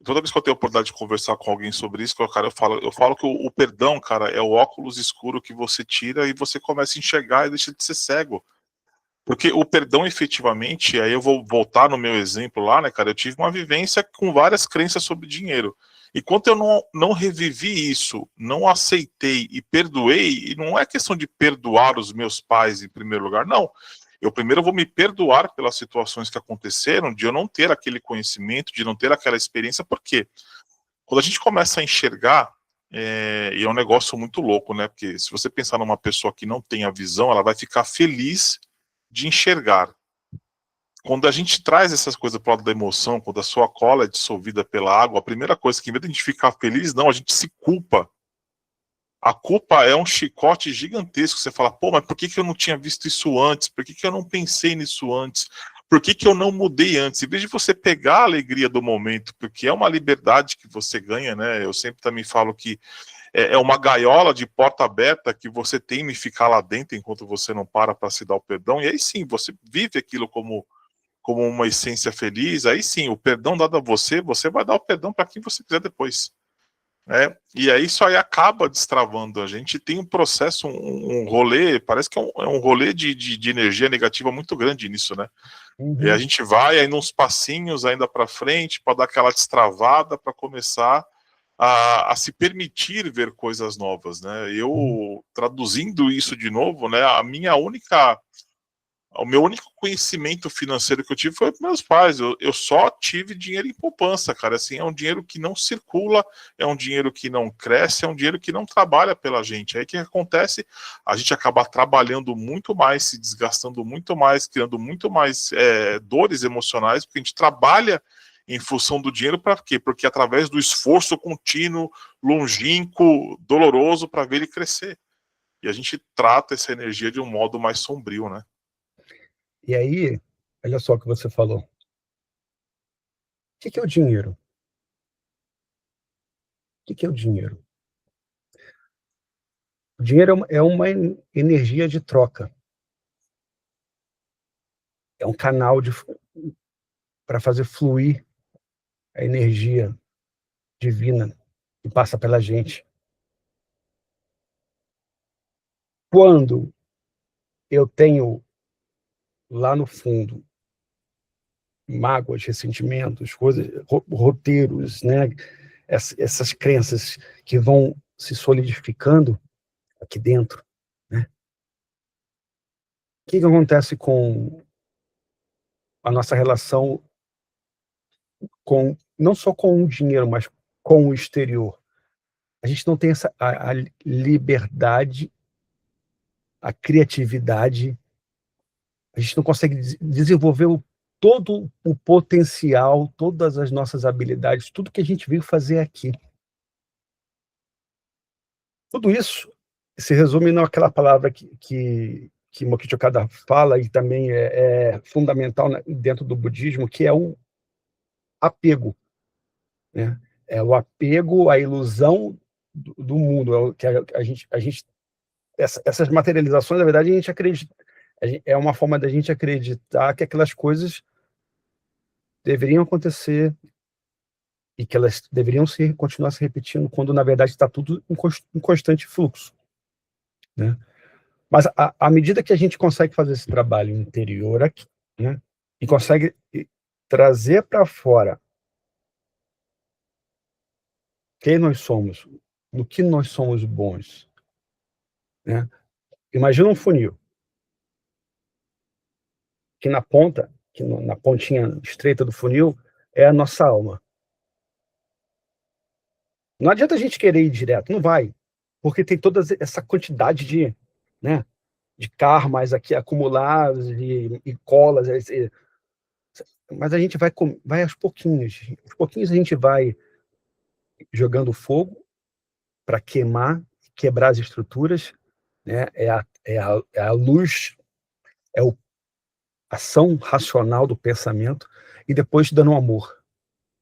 Toda vez que eu tenho a oportunidade de conversar com alguém sobre isso, cara, eu falo que o perdão, cara, é o óculos escuro que você tira e você começa a enxergar e deixa de ser cego. Porque o perdão, efetivamente, aí eu vou voltar no meu exemplo lá, né, cara? Eu tive uma vivência com várias crenças sobre dinheiro. Enquanto eu não revivi isso, não aceitei e perdoei, e não é questão de perdoar os meus pais em primeiro lugar, não. Eu primeiro vou me perdoar pelas situações que aconteceram, de eu não ter aquele conhecimento, de não ter aquela experiência, porque quando a gente começa a enxergar, e é um negócio muito louco, né? Porque se você pensar numa pessoa que não tem a visão, ela vai ficar feliz de enxergar. Quando a gente traz essas coisas para o lado da emoção, quando a sua cola é dissolvida pela água, a primeira coisa que, em vez de a gente ficar feliz, não, a gente se culpa. A culpa é um chicote gigantesco. Você fala, pô, mas por que eu não tinha visto isso antes? Por que eu não pensei nisso antes? Por que eu não mudei antes? Em vez de você pegar a alegria do momento, porque é uma liberdade que você ganha, né? Eu sempre também falo que é uma gaiola de porta aberta que você teme ficar lá dentro enquanto você não para se dar o perdão. E aí sim, você vive aquilo como uma essência feliz. Aí sim, o perdão dado a você, você vai dar o perdão para quem você quiser depois. Né? E aí isso aí acaba destravando. A gente tem um processo, um rolê, parece que é um rolê de energia negativa muito grande nisso, né? E a gente vai aí nos passinhos ainda para frente para dar aquela destravada para começar a se permitir ver coisas novas, né? Eu traduzindo isso de novo, né? O meu único conhecimento financeiro que eu tive foi dos meus pais. Eu só tive dinheiro em poupança, cara. Assim, é um dinheiro que não circula, é um dinheiro que não cresce, é um dinheiro que não trabalha pela gente. Aí o que acontece? A gente acaba trabalhando muito mais, se desgastando muito mais, criando muito mais dores emocionais, porque a gente trabalha em função do dinheiro para quê? Porque através do esforço contínuo, longínquo, doloroso para ver ele crescer. E a gente trata essa energia de um modo mais sombrio, né? E aí, olha só o que você falou. O que é o dinheiro? O que é o dinheiro? O dinheiro é uma energia de troca. É um canal para fazer fluir a energia divina que passa pela gente. Quando eu tenho lá no fundo mágoas, ressentimentos, coisas, roteiros, né? Essas crenças que vão se solidificando aqui dentro, né? O que acontece com a nossa relação não só com o dinheiro, mas com o exterior? A gente não tem a liberdade, a criatividade, a gente não consegue desenvolver todo o potencial, todas as nossas habilidades, tudo que a gente veio fazer aqui. Tudo isso se resume naquela palavra que Mokichi Okada fala e também é fundamental dentro do budismo, que é o apego, né? É o apego à ilusão do mundo, que a gente essas materializações, na verdade, a gente acredita, é uma forma da gente acreditar que aquelas coisas deveriam acontecer e que elas deveriam continuar se repetindo, quando na verdade está tudo em constante fluxo. né? Mas à medida que a gente consegue fazer esse trabalho interior aqui, né, e consegue trazer para fora quem nós somos, no que nós somos bons, né? Imagina um funil, que na ponta, na pontinha estreita do funil, é a nossa alma. Não adianta a gente querer ir direto, não vai, porque tem toda essa quantidade de, né, de karmas aqui acumulados e colas, mas a gente vai aos pouquinhos a gente vai jogando fogo para quebrar as estruturas, né? É a luz, é a ação racional do pensamento, e depois dando amor,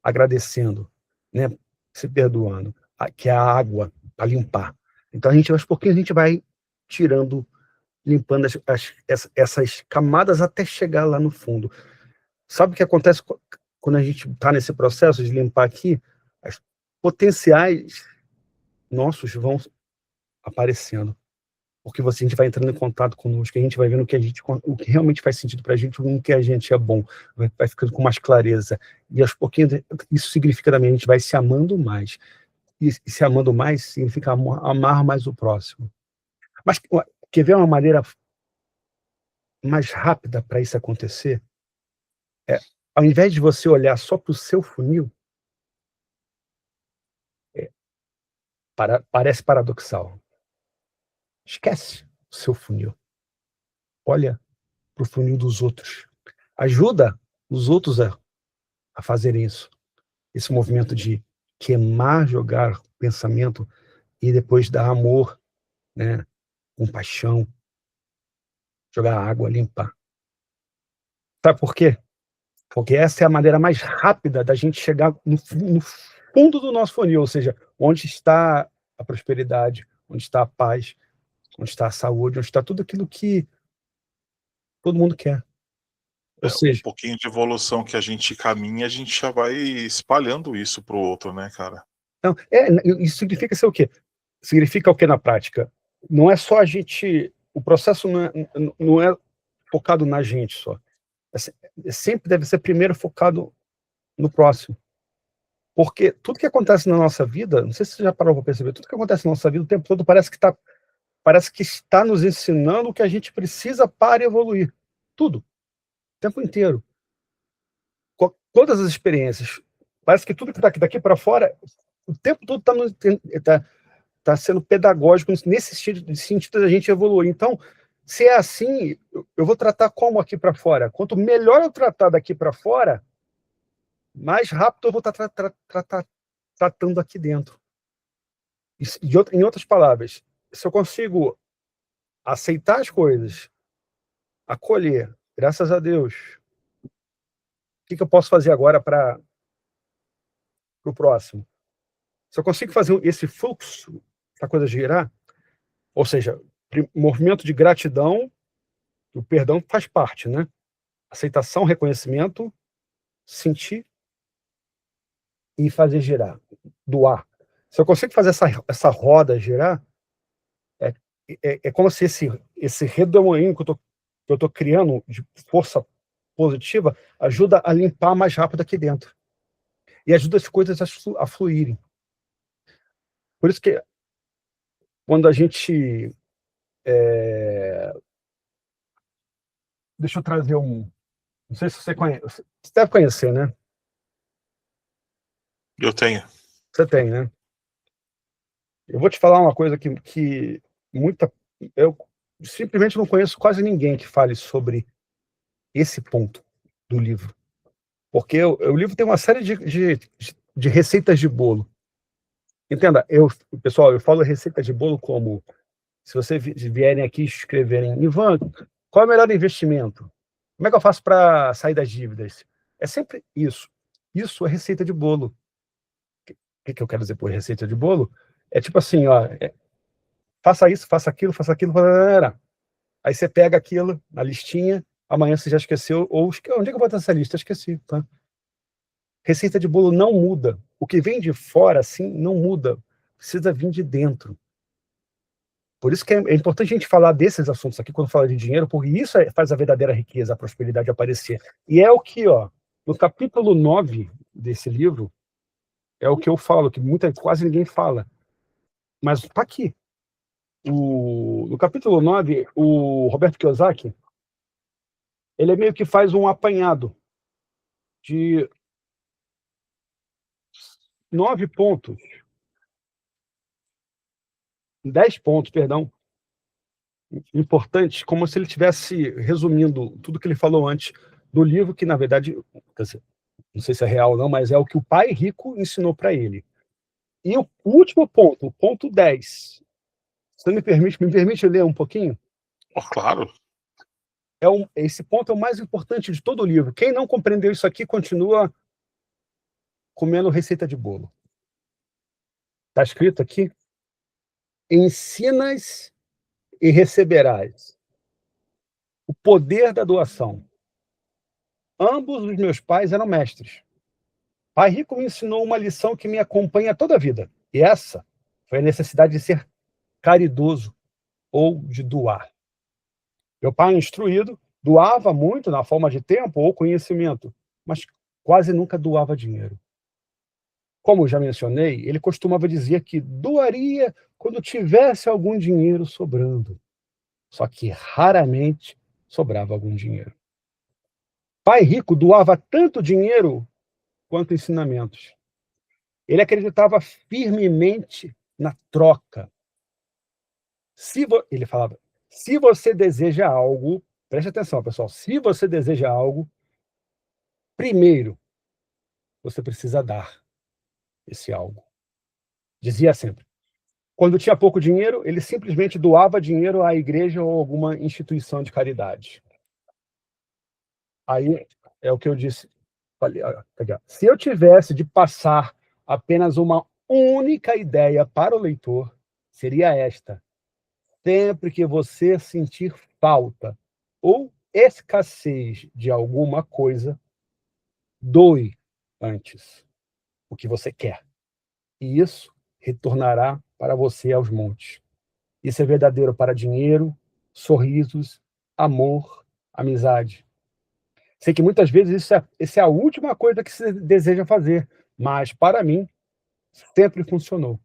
agradecendo, né? Se perdoando, que é a água para limpar. Então aos pouquinhos a gente vai tirando, limpando essas camadas até chegar lá no fundo. Sabe o que acontece quando a gente está nesse processo de limpar aqui? As potenciais nossos vão aparecendo, porque a gente vai entrando em contato conosco, a gente vai vendo o que realmente faz sentido para a gente, o que a gente é bom, vai ficando com mais clareza, e aos pouquinhos isso significa também a gente vai se amando mais, e se amando mais significa amar mais o próximo. Mas quer ver uma maneira mais rápida para isso acontecer? Ao invés de você olhar só para o seu funil, é, parece paradoxal. Esquece o seu funil. Olha para o funil dos outros. Ajuda os outros a fazerem isso. Esse movimento de queimar, jogar pensamento e depois dar amor, né? Compaixão, jogar água, limpar. Sabe por quê? Porque essa é a maneira mais rápida da gente chegar no fundo do nosso funil, ou seja, onde está a prosperidade, onde está a paz, onde está a saúde, onde está tudo aquilo que todo mundo quer. Ou Um seja, pouquinho de evolução que a gente caminha, a gente já vai espalhando isso para o outro, né, cara? não, isso significa ser o quê? Significa o quê na prática? Não é só a gente, o processo não é focado na gente só. Sempre deve ser primeiro focado no próximo. Porque tudo que acontece na nossa vida, não sei se você já parou para perceber, tudo que acontece na nossa vida o tempo todo parece que está nos ensinando o que a gente precisa para evoluir. Tudo, o tempo inteiro. Todas as experiências. Parece que tudo que está daqui para fora, o tempo todo está sendo pedagógico nesse sentido da gente evoluir. Então, se é assim, eu vou tratar como aqui para fora? Quanto melhor eu tratar daqui para fora, mais rápido eu vou estar tratando aqui dentro. Em outras palavras, se eu consigo aceitar as coisas, acolher, graças a Deus, o que eu posso fazer agora para o próximo? Se eu consigo fazer esse fluxo para a coisa girar, ou seja, movimento de gratidão, o perdão faz parte, né? Aceitação, reconhecimento, sentir e fazer girar, doar. Se eu consigo fazer essa roda girar, é, é como se esse redemoinho que eu estou criando de força positiva ajuda a limpar mais rápido aqui dentro. E ajuda as coisas a fluírem. Por isso que quando a gente... deixa eu trazer um... Não sei se você conhece. Você deve conhecer, né? Eu tenho. Você tem, né? Eu vou te falar uma coisa que eu simplesmente não conheço quase ninguém que fale sobre esse ponto do livro. Porque o livro tem uma série de receitas de bolo. Entenda, pessoal, eu falo receita de bolo como, se vocês vierem aqui escreverem, Ivan, qual é o melhor investimento? Como é que eu faço para sair das dívidas? É sempre isso. Isso é receita de bolo. O que eu quero dizer por receita de bolo? É tipo assim, ó, faça isso, faça aquilo, faça aquilo. Aí você pega aquilo na listinha, amanhã você já esqueceu, ou onde é que eu boto essa lista? Eu esqueci, tá? Receita de bolo não muda. O que vem de fora, assim, não muda. Precisa vir de dentro. Por isso que é importante a gente falar desses assuntos aqui quando fala de dinheiro, porque isso faz a verdadeira riqueza, a prosperidade aparecer. E é o que, no capítulo 9 desse livro, é o que eu falo, que quase ninguém fala. Mas está aqui. No capítulo 9, o Roberto Kiyosaki, ele meio que faz um apanhado de 9 pontos, 10 pontos, perdão, importantes, como se ele estivesse resumindo tudo que ele falou antes do livro, que, na verdade, não sei se é real ou não, mas é o que o pai rico ensinou para ele. E o último ponto, o ponto 10, você me permite ler um pouquinho? Oh, claro. Esse ponto é o mais importante de todo o livro. Quem não compreendeu isso aqui continua comendo receita de bolo. Está escrito aqui: ensinas e receberás o poder da doação. Ambos os meus pais eram mestres. Pai rico me ensinou uma lição que me acompanha toda a vida. E essa foi a necessidade de ser caridoso ou de doar. Meu pai, instruído, doava muito na forma de tempo ou conhecimento, mas quase nunca doava dinheiro. Como já mencionei, ele costumava dizer que doaria quando tivesse algum dinheiro sobrando. Só que raramente sobrava algum dinheiro. Pai rico doava tanto dinheiro quanto ensinamentos. Ele acreditava firmemente na troca. Ele falava: se você deseja algo, preste atenção, pessoal, se você deseja algo, primeiro você precisa dar esse algo. Dizia sempre. Quando tinha pouco dinheiro, ele simplesmente doava dinheiro à igreja ou alguma instituição de caridade. Aí é o que eu disse. Se eu tivesse de passar apenas uma única ideia para o leitor, seria esta: sempre que você sentir falta ou escassez de alguma coisa, doe antes o que você quer. E isso retornará para você aos montes. Isso é verdadeiro para dinheiro, sorrisos, amor, amizade. Sei que muitas vezes isso é a última coisa que se deseja fazer, mas para mim sempre funcionou.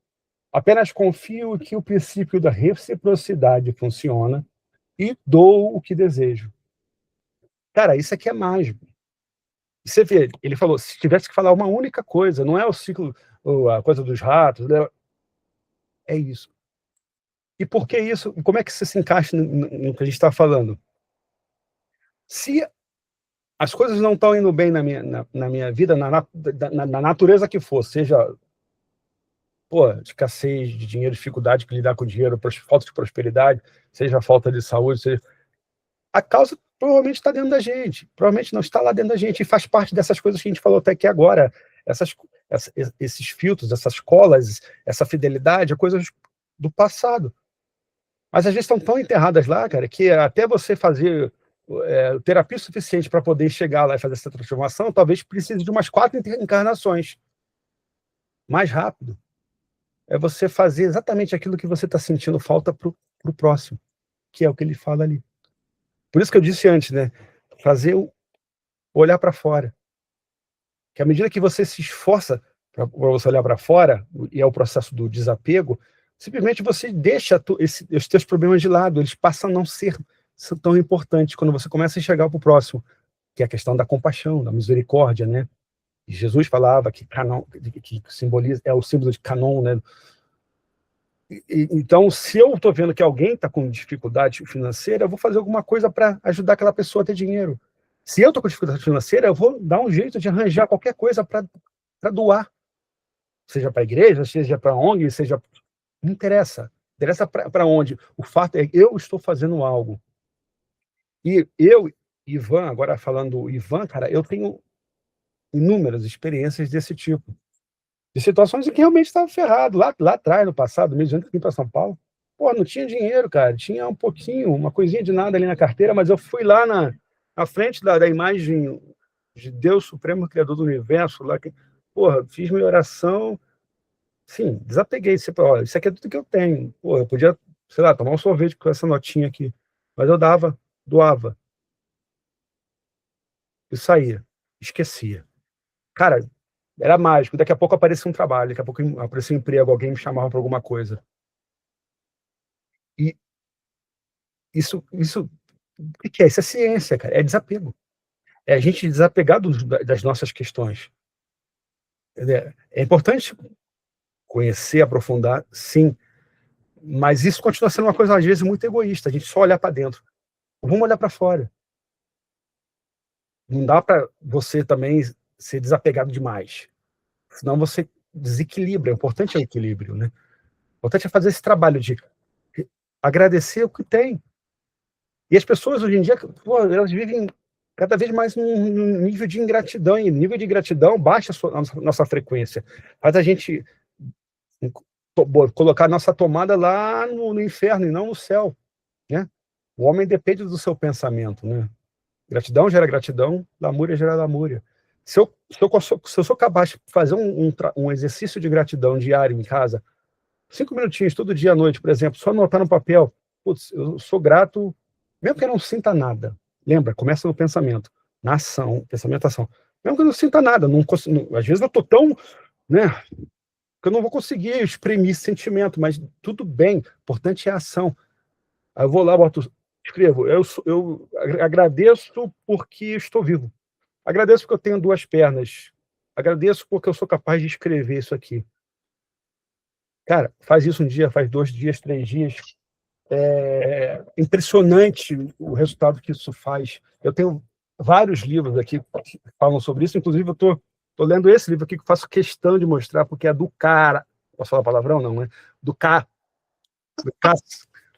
Apenas confio que o princípio da reciprocidade funciona e dou o que desejo. Cara, isso aqui é mágico. Você vê, ele falou, se tivesse que falar uma única coisa, não é o ciclo, a coisa dos ratos, né? É isso. E por que isso? Como é que isso se encaixa no que a gente está falando? Se as coisas não estão indo bem na minha vida, na natureza que for, seja escassez de dinheiro, dificuldade de lidar com dinheiro, falta de prosperidade, seja falta de saúde, seja... a causa provavelmente está dentro da gente, provavelmente não está lá dentro da gente, e faz parte dessas coisas que a gente falou até aqui agora, esses filtros, essas colas, essa fidelidade, coisas do passado. Mas às vezes estão tão enterradas lá, cara, que até você fazer terapia suficiente para poder chegar lá e fazer essa transformação, talvez precise de umas 4 encarnações. Mais rápido. É você fazer exatamente aquilo que você está sentindo falta para o próximo, que é o que ele fala ali. Por isso que eu disse antes, né? Olhar para fora. Que à medida que você se esforça para você olhar para fora, e é o processo do desapego, simplesmente você deixa os teus problemas de lado, eles passam a não ser tão importantes quando você começa a enxergar para o próximo, que é a questão da compaixão, da misericórdia, né? E Jesus falava que simboliza, é o símbolo de Canon, né? Então, se eu estou vendo que alguém está com dificuldade financeira, eu vou fazer alguma coisa para ajudar aquela pessoa a ter dinheiro. Se eu estou com dificuldade financeira, eu vou dar um jeito de arranjar qualquer coisa para doar. Seja para a igreja, seja para a ONG, seja... Não interessa. Interessa para onde. O fato é que eu estou fazendo algo. E eu, Ivan, agora falando Ivan, cara, eu tenho inúmeras experiências desse tipo. De situações em que realmente estava ferrado. Lá atrás, no passado, mesmo antes de vir para São Paulo, não tinha dinheiro, cara. Tinha um pouquinho, uma coisinha de nada ali na carteira, mas eu fui lá na frente da imagem de Deus Supremo, Criador do Universo, lá que, fiz minha oração, sim, desapeguei. Isso aqui é tudo que eu tenho. Eu podia, sei lá, tomar um sorvete com essa notinha aqui. Mas eu doava, e saía, esquecia. Cara, era mágico. Daqui a pouco aparecia um trabalho, daqui a pouco aparecia um emprego, alguém me chamava para alguma coisa. E isso, o que é? Isso é ciência, cara, é desapego. É a gente desapegar das nossas questões. É importante conhecer, aprofundar, sim, mas isso continua sendo uma coisa, às vezes, muito egoísta, a gente só olhar para dentro. Vamos olhar para fora. Não dá para você também ser desapegado demais, senão você desequilibra. O importante é o equilíbrio, né? O importante é fazer esse trabalho de agradecer o que tem. E as pessoas, hoje em dia, pô, elas vivem cada vez mais num nível de ingratidão, e nível de ingratidão baixa a nossa frequência. Faz a gente colocar a nossa tomada lá no inferno e não no céu, né? O homem depende do seu pensamento, né? Gratidão gera gratidão, lamúria gera lamúria. Se eu sou capaz de fazer um exercício de gratidão diário em casa, 5 minutinhos todo dia à noite, por exemplo, só anotar no papel, putz, eu sou grato, mesmo que eu não sinta nada. Lembra, começa no pensamento, na ação, pensamento, ação. Mesmo que eu não sinta nada, às vezes eu estou tão, né, que eu não vou conseguir exprimir esse sentimento, mas tudo bem, o importante é a ação. Aí eu vou lá, escrevo, eu agradeço porque estou vivo. Agradeço porque eu tenho 2 pernas. Agradeço porque eu sou capaz de escrever isso aqui. Cara, faz isso um dia, faz 2 dias, 3 dias. É impressionante o resultado que isso faz. Eu tenho vários livros aqui que falam sobre isso, inclusive eu tô lendo esse livro aqui que eu faço questão de mostrar, porque é do cara. Posso falar palavrão? Não, né? Do cara.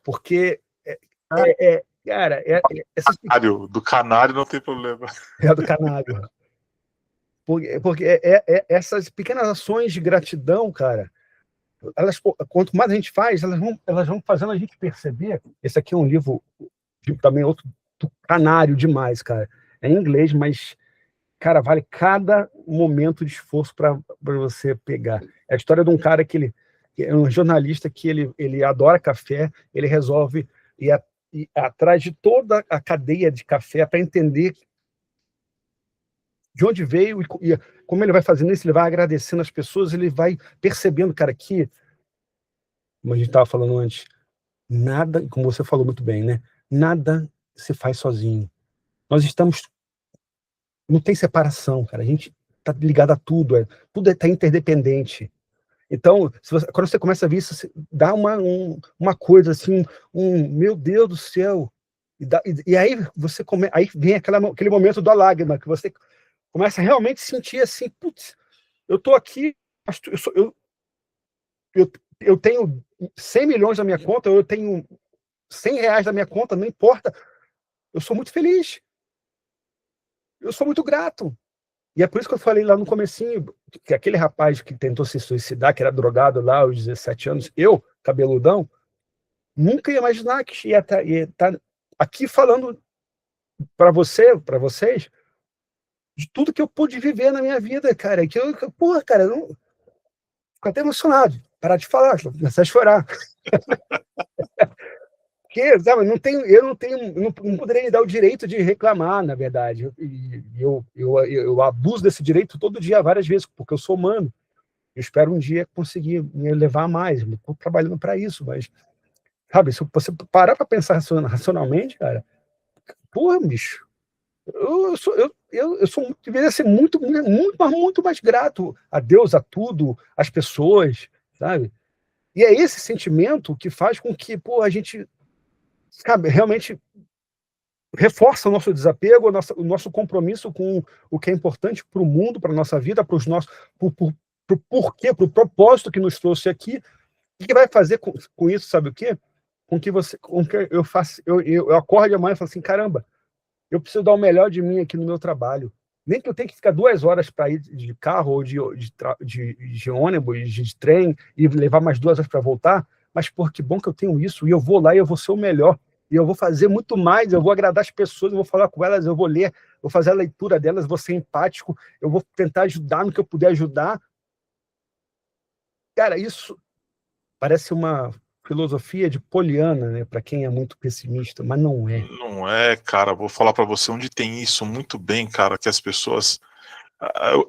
Porque cara, Do canário não tem problema. É do canário. Porque essas pequenas ações de gratidão, cara, quanto mais a gente faz, elas vão fazendo a gente perceber. Esse aqui é um livro também outro do canário demais, cara. É em inglês, mas, cara, vale cada momento de esforço para você pegar. É a história de um cara que é um jornalista que ele adora café, ele resolve ir atrás de toda a cadeia de café para entender de onde veio e como ele vai fazendo isso, ele vai agradecendo as pessoas, ele vai percebendo, cara, que, como a gente estava falando antes, nada, como você falou muito bem, né? Nada se faz sozinho. Nós estamos, não tem separação, cara. A gente está ligado a tudo, tudo está interdependente. Então, quando você começa a ver isso, dá uma coisa assim, meu Deus do céu. E aí aí vem aquele momento da lágrima, que você começa a realmente sentir assim, putz, eu estou aqui, eu tenho 100 milhões na minha conta, eu tenho 100 reais na minha conta, não importa, eu sou muito feliz, eu sou muito grato. E é por isso que eu falei lá no comecinho, que aquele rapaz que tentou se suicidar, que era drogado lá aos 17 anos, eu, cabeludão, nunca ia imaginar que ia estar aqui falando para vocês, de tudo que eu pude viver na minha vida, cara. Porra, cara, eu não... Fico até emocionado. Parar de falar, começar a chorar. Porque, sabe, eu não poderia me dar o direito de reclamar, na verdade. Eu abuso desse direito todo dia, várias vezes, porque eu sou humano. Eu espero um dia conseguir me elevar mais. Estou trabalhando para isso, mas, sabe, se você parar para pensar racionalmente, cara, porra, bicho, eu deveria ser muito mais grato a Deus, a tudo, às pessoas, sabe? E é esse sentimento que faz com que, pô, a gente, sabe, realmente reforça o nosso desapego, o nosso compromisso com o que é importante para o mundo, para a nossa vida, para os nossos, para o porquê, para o propósito que nos trouxe aqui, e que vai fazer com isso, sabe o quê? Com que eu faça, eu acorde amanhã e falo assim, caramba, eu preciso dar o melhor de mim aqui no meu trabalho. Nem que eu tenha que ficar 2 horas para ir de carro ou de ônibus, de trem, e levar mais 2 horas para voltar, mas, pô, que bom que eu tenho isso, e eu vou lá e eu vou ser o melhor, e eu vou fazer muito mais, eu vou agradar as pessoas, eu vou falar com elas, eu vou ler, vou fazer a leitura delas, vou ser empático, eu vou tentar ajudar no que eu puder ajudar. Cara, isso parece uma filosofia de Poliana, né, para quem é muito pessimista, mas não é. Não é, cara, vou falar para você onde tem isso muito bem, cara, que as pessoas...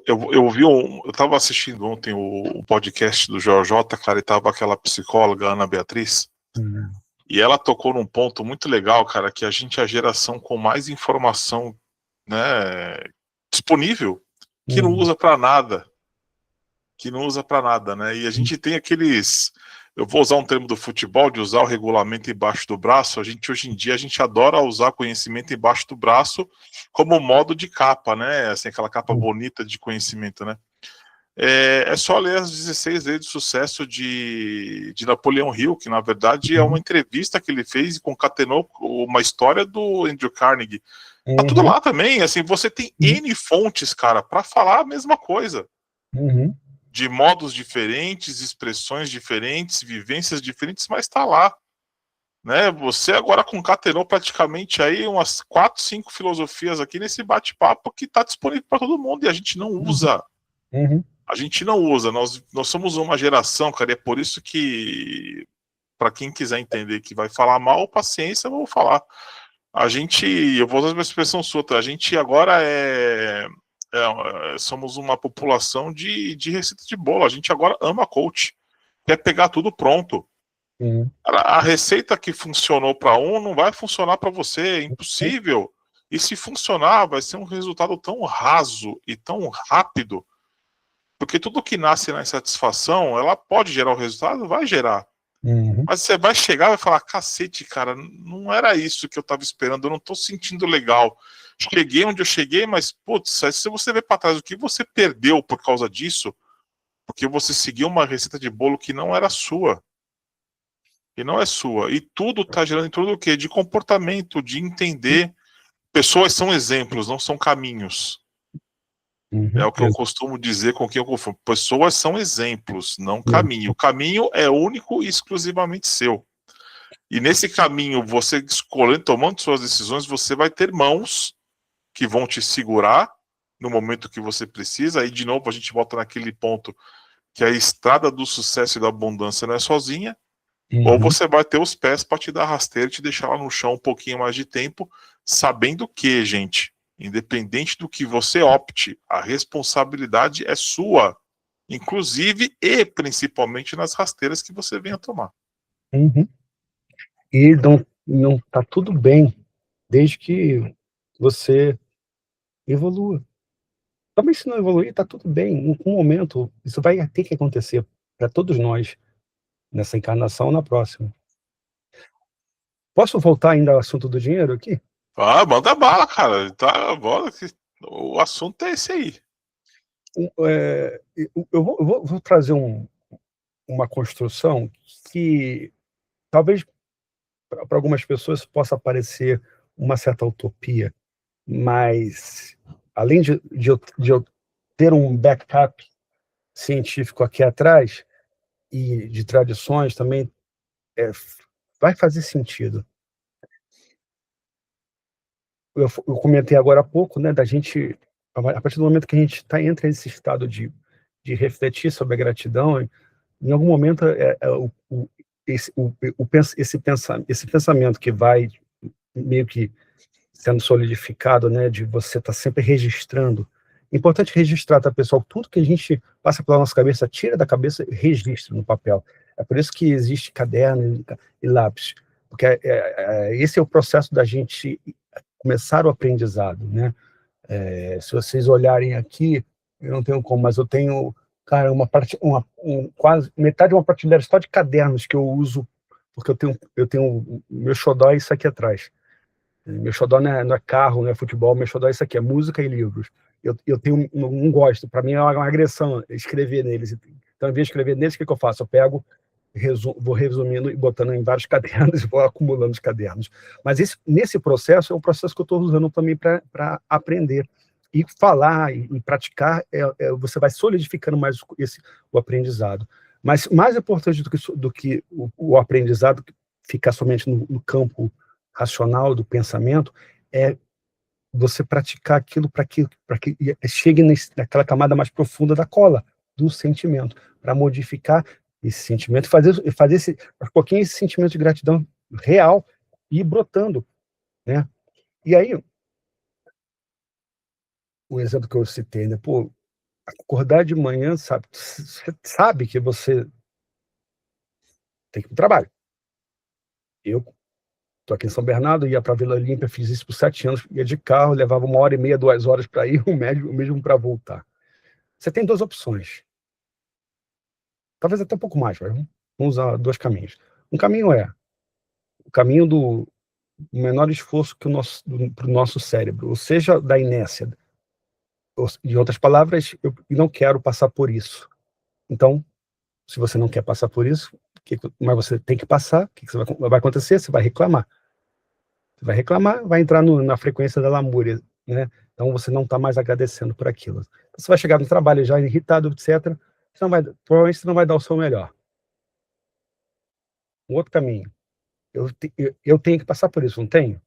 Eu tava assistindo ontem o podcast do JJ, cara, e tava aquela psicóloga, Ana Beatriz, e ela tocou num ponto muito legal, cara, que a gente é a geração com mais informação, né, disponível, que não usa para nada. Né? E a gente tem aqueles... Eu vou usar um termo do futebol, de usar o regulamento embaixo do braço. Hoje em dia, a gente adora usar conhecimento embaixo do braço como modo de capa, né? Assim, aquela capa bonita de conhecimento, né? É só ler as 16 leis de sucesso de Napoleão Hill, que na verdade é uma entrevista que ele fez e concatenou uma história do Andrew Carnegie. Tá tudo lá também, assim, você tem N fontes, cara, para falar a mesma coisa. De modos diferentes, expressões diferentes, vivências diferentes, mas tá lá. Né? Você agora concatenou praticamente aí umas 4, 5 filosofias aqui nesse bate-papo que tá disponível para todo mundo e a gente não usa. A gente não usa. Nós somos uma geração, cara, e é por isso que, para quem quiser entender que vai falar mal, paciência, eu vou falar. Eu vou usar uma expressão sua, a gente agora somos uma população de receita de bolo. A gente agora ama coach. Quer pegar tudo pronto. A receita que funcionou para um não vai funcionar para você. É impossível. E se funcionar, vai ser um resultado tão raso e tão rápido. Porque tudo que nasce na insatisfação, ela pode gerar o resultado? Vai gerar. Mas você vai chegar e vai falar, cacete, cara, não era isso que eu tava esperando, eu não tô sentindo legal. Cheguei onde eu cheguei, mas, putz, se você ver para trás o que você perdeu por causa disso, porque você seguiu uma receita de bolo que não era sua. E não é sua. E tudo tá gerando em torno do quê? De comportamento, de entender. Pessoas são exemplos, não são caminhos. É o que eu costumo dizer com quem eu confundo. Pessoas são exemplos, não caminho. O caminho é único e exclusivamente seu. E nesse caminho, você escolhendo, tomando suas decisões, você vai ter mãos que vão te segurar no momento que você precisa. Aí, de novo, a gente volta naquele ponto que a estrada do sucesso e da abundância não é sozinha. Ou você vai ter os pés para te dar rasteiro e te deixar lá no chão um pouquinho mais de tempo, sabendo que, gente, independente do que você opte, a responsabilidade é sua, inclusive e principalmente nas rasteiras que você venha tomar. E não tá tudo bem, desde que você evolua. Também se não evoluir, tá tudo bem. Em um momento, isso vai ter que acontecer para todos nós, nessa encarnação ou na próxima. Posso voltar ainda ao assunto do dinheiro aqui? Manda bala, cara. Tá, bora, o assunto é esse aí. Eu vou trazer uma construção que talvez para algumas pessoas possa parecer uma certa utopia, mas além de eu ter um backup científico aqui atrás e de tradições também, vai fazer sentido. Eu comentei agora há pouco, né, da gente, a partir do momento que a gente entra nesse estado de refletir sobre a gratidão, em algum momento esse pensamento que vai meio que sendo solidificado, né, de você estar sempre registrando. É importante registrar, tá, pessoal? Tudo que a gente passa pela nossa cabeça, tira da cabeça e registra no papel. É por isso que existe caderno e lápis, porque esse é o processo da gente começar o aprendizado, né? Se vocês olharem aqui, eu não tenho como, mas eu tenho, cara, quase metade de uma prateleira só de cadernos que eu uso, porque eu tenho meu xodó é isso aqui atrás. Meu xodó não é carro, não é futebol, meu xodó é isso aqui, é música e livros. Eu não gosto, para mim é uma agressão escrever neles. Então, ao invés de escrever neles, o que eu faço? Eu pego, vou resumindo e botando em vários cadernos e vou acumulando os cadernos. Mas nesse processo, é um processo que eu estou usando também para aprender. E falar e praticar, você vai solidificando mais o aprendizado. Mas mais importante do que o aprendizado ficar somente no campo racional do pensamento, é você praticar aquilo para que chegue naquela camada mais profunda da cola, do sentimento, para modificar esse sentimento, fazer aos pouquinhos esse sentimento de gratidão real e ir brotando, né? E aí, o exemplo que eu citei, né? Pô, acordar de manhã, você sabe que você tem que ir para o trabalho. Eu estou aqui em São Bernardo, ia para Vila Olímpia, fiz isso por 7 anos, ia de carro, levava 1h30, 2 horas para ir, o mesmo para voltar. Você tem 2 opções. Talvez até um pouco mais, mas vamos usar 2 caminhos. Um caminho é o caminho do menor esforço que para o nosso cérebro, ou seja, da inércia. Em outras palavras, eu não quero passar por isso. Então, se você não quer passar por isso, mas você tem que passar, o que vai acontecer? Você vai reclamar. Você vai reclamar, vai entrar na frequência da lamúria, né? Então você não está mais agradecendo por aquilo. Então, você vai chegar no trabalho já irritado, etc. Provavelmente você não vai dar o seu melhor. Um outro caminho. Eu tenho que passar por isso, não tenho?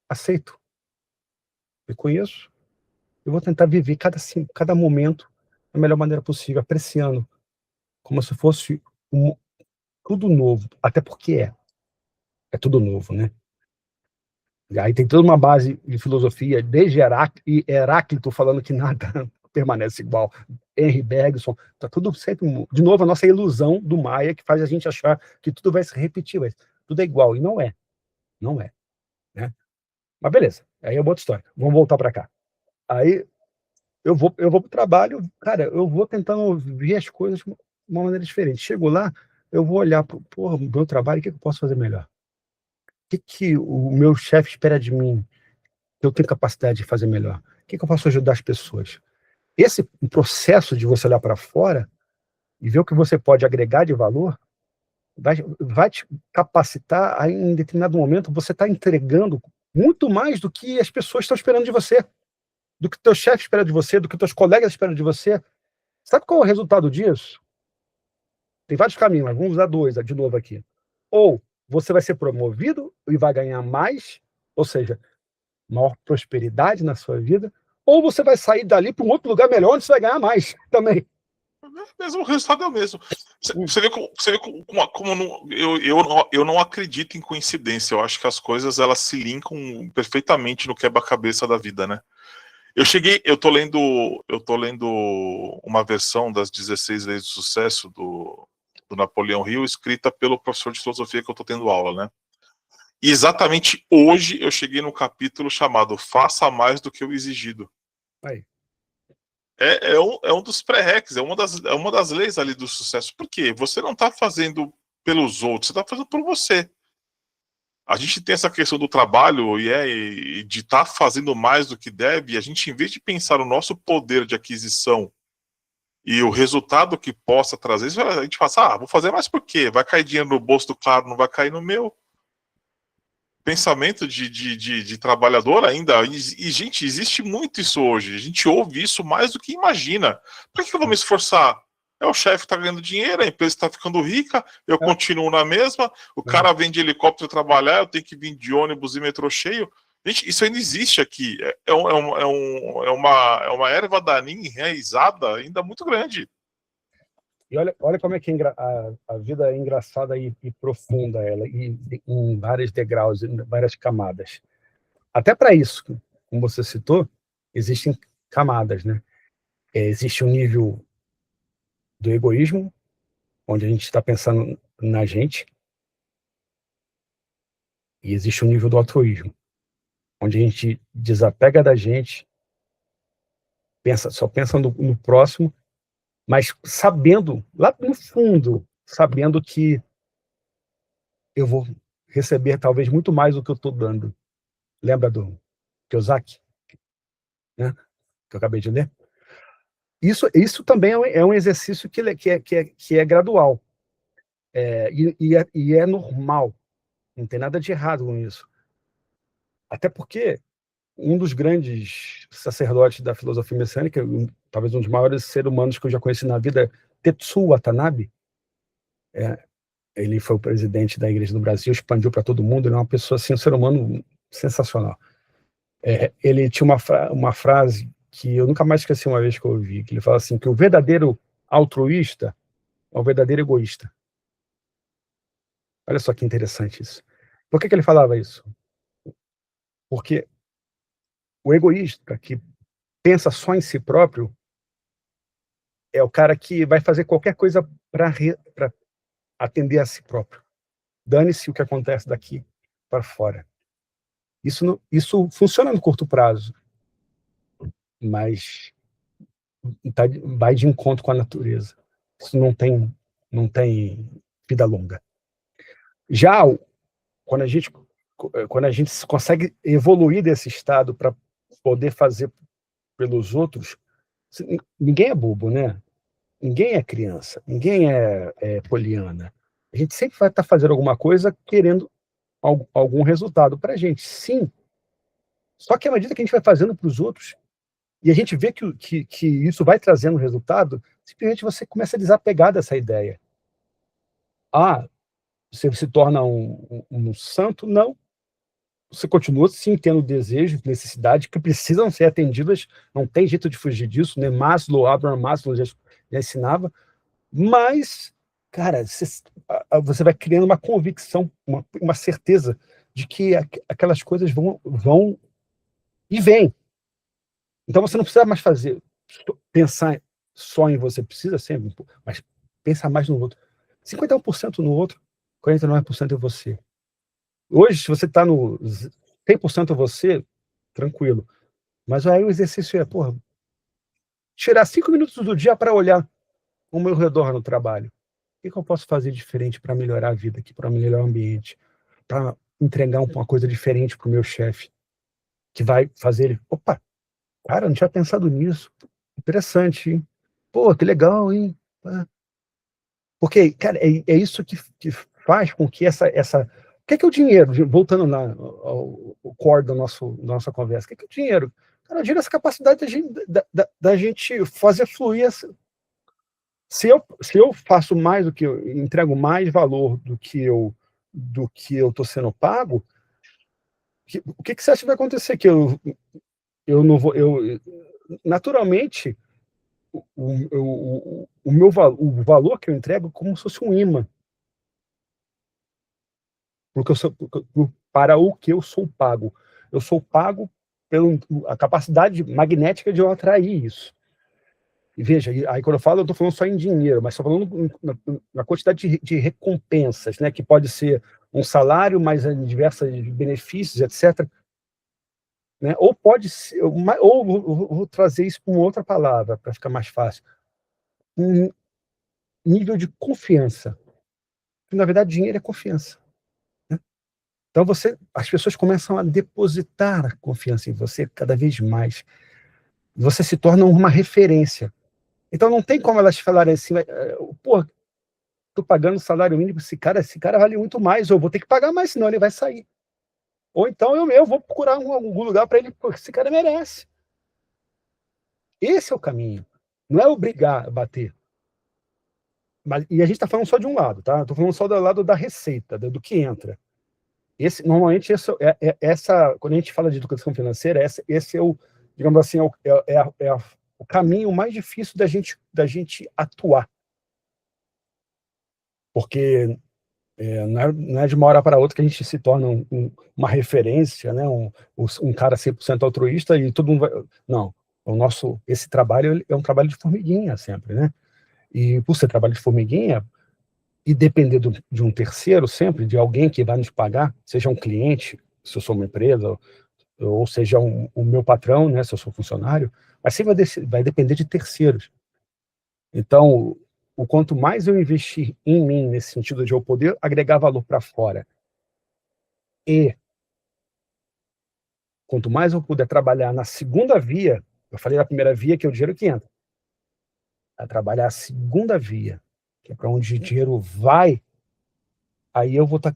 Aceito. Me conheço. Eu vou tentar viver cada momento da melhor maneira possível, apreciando, como se fosse tudo novo, até porque é tudo novo, né? E aí tem toda uma base de filosofia, desde Heráclito falando que nada permanece igual, Henry Bergson, tá tudo sempre, de novo, a nossa ilusão do Maia, que faz a gente achar que tudo vai se repetir, mas tudo é igual, e não é, né? Mas beleza, aí é uma outra história, vamos voltar para cá. Aí eu vou pro trabalho, cara, eu vou tentando ver as coisas de uma maneira diferente. Chego lá, eu vou olhar pro meu trabalho, o que eu posso fazer melhor? O que o meu chefe espera de mim, que eu tenho capacidade de fazer melhor? O que eu posso ajudar as pessoas? Esse processo de você olhar para fora e ver o que você pode agregar de valor vai te capacitar a, em determinado momento, você está entregando muito mais do que as pessoas estão esperando de você, do que teu chefe espera de você, do que teus colegas esperam de você. Sabe qual é o resultado disso? Tem vários caminhos, mas vamos usar 2 de novo aqui. Ou você vai ser promovido e vai ganhar mais, ou seja, maior prosperidade na sua vida, ou você vai sair dali para um outro lugar melhor onde você vai ganhar mais também. Mesmo, o resultado é o mesmo. Você vê como eu não acredito em coincidência. Eu acho que as coisas elas se linkam perfeitamente no quebra-cabeça da vida, né? Eu tô lendo uma versão das 16 Leis do Sucesso do Napoleão Hill, escrita pelo professor de filosofia que eu tô tendo aula, né? E exatamente hoje eu cheguei no capítulo chamado Faça Mais do que o Exigido. Aí. É um dos pré-requisitos, é uma das leis ali do sucesso. Por quê? Você não está fazendo pelos outros, você está fazendo por você. A gente tem essa questão do trabalho e de estar fazendo mais do que deve, e a gente, em vez de pensar no nosso poder de aquisição e o resultado que possa trazer, a gente fala, vou fazer mais por quê? Vai cair dinheiro no bolso do cara, não vai cair no meu. Pensamento de trabalhador ainda, e gente, existe muito isso hoje, a gente ouve isso mais do que imagina. Por que eu vou me esforçar? É o chefe que está ganhando dinheiro, a empresa está ficando rica, eu continuo na mesma, o cara vem de helicóptero trabalhar, eu tenho que vir de ônibus e metrô cheio. Gente, isso ainda existe aqui, é uma erva daninha enraizada ainda muito grande. E olha como é que a vida é engraçada e profunda, ela, e em vários degraus, em várias camadas. Até para isso, como você citou, existem camadas, né? Existe um nível do egoísmo, onde a gente está pensando na gente, e existe um nível do altruísmo, onde a gente desapega da gente, só pensa no próximo, mas sabendo, lá no fundo, sabendo que eu vou receber talvez muito mais do que eu estou dando. Lembra do Kiyosaki, né? Que eu acabei de ler? Isso também é um exercício que é gradual, e é normal, não tem nada de errado com isso. Até porque um dos grandes sacerdotes da filosofia messiânica, talvez um dos maiores seres humanos que eu já conheci na vida, Tetsuo Watanabe, ele foi o presidente da Igreja do Brasil, expandiu para todo mundo, ele é uma pessoa, assim, um ser humano sensacional. Ele tinha uma frase que eu nunca mais esqueci uma vez que eu ouvi, que ele fala assim, que o verdadeiro altruísta ao verdadeiro egoísta. Olha só que interessante isso. Por que ele falava isso? Porque o egoísta que pensa só em si próprio é o cara que vai fazer qualquer coisa para atender a si próprio. Dane-se o que acontece daqui para fora. Isso funciona no curto prazo, mas vai de encontro com a natureza. Isso não tem vida longa. Já quando a gente consegue evoluir desse estado para poder fazer pelos outros, ninguém é bobo, né? Ninguém é criança, ninguém é poliana. A gente sempre vai estar fazendo alguma coisa querendo algum resultado para a gente, sim. Só que à medida que a gente vai fazendo para os outros, e a gente vê que isso vai trazendo resultado, simplesmente você começa a desapegar dessa ideia. Você se torna um santo? Não. Você continua, sim, tendo desejo, necessidade, que precisam ser atendidas, não tem jeito de fugir disso, né? Abraham Maslow já ensinava, mas, cara, você vai criando uma convicção, uma certeza de que aquelas coisas vão e vêm. Então você não precisa mais pensar só em você, precisa sempre, mas pensar mais no outro. 51% no outro, 49% em você. Hoje, se você está no 100% você, tranquilo. Mas aí o exercício é, tirar 5 minutos do dia para olhar ao meu redor no trabalho. O que eu posso fazer diferente para melhorar a vida aqui, para melhorar o ambiente, para entregar uma coisa diferente para o meu chefe, que vai fazer ele, opa, cara, não tinha pensado nisso. Interessante, hein? Pô, que legal, hein? Porque, cara, é isso que faz com que essa... O que é o dinheiro? Voltando ao core da nossa conversa. O que é o dinheiro? Cara, o dinheiro é essa capacidade da gente fazer fluir. Se eu faço mais do que eu entrego mais valor do que eu estou sendo pago, o que você acha que vai acontecer? Que eu não vou... naturalmente, o valor que eu entrego é como se fosse um imã. Para o que eu sou pago. Eu sou pago pela capacidade magnética de eu atrair isso. E veja, aí quando eu falo, eu estou falando só em dinheiro, mas estou falando na quantidade de recompensas, né, que pode ser um salário, mais diversos benefícios, etc. Né? Ou pode ser, ou vou trazer isso com outra palavra, para ficar mais fácil. Um nível de confiança. Na verdade, dinheiro é confiança. Então, as pessoas começam a depositar a confiança em você cada vez mais. Você se torna uma referência. Então, não tem como elas falarem assim, estou pagando salário mínimo, esse cara vale muito mais, ou vou ter que pagar mais, senão ele vai sair. Ou então eu vou procurar algum lugar para ele, porque esse cara merece. Esse é o caminho. Não é obrigar a bater. E a gente está falando só de um lado, tá? Estou falando só do lado da receita, do que entra. Normalmente, quando a gente fala de educação financeira, esse é o, digamos assim, o caminho mais difícil da gente atuar. Porque não é de uma hora para outra que a gente se torna uma referência, né? Um cara 100% altruísta e todo mundo vai... Não, esse trabalho é um trabalho de formiguinha sempre, né? E por ser trabalho de formiguinha, e depender de um terceiro sempre, de alguém que vai nos pagar, seja um cliente, se eu sou uma empresa, ou seja o meu patrão, né, se eu sou funcionário, mas sempre vai depender de terceiros. Então, o quanto mais eu investir em mim, nesse sentido de eu poder agregar valor para fora, e quanto mais eu puder trabalhar na segunda via, eu falei na primeira via que é o dinheiro que entra, a trabalhar a segunda via, que é para onde o dinheiro vai, aí eu vou estar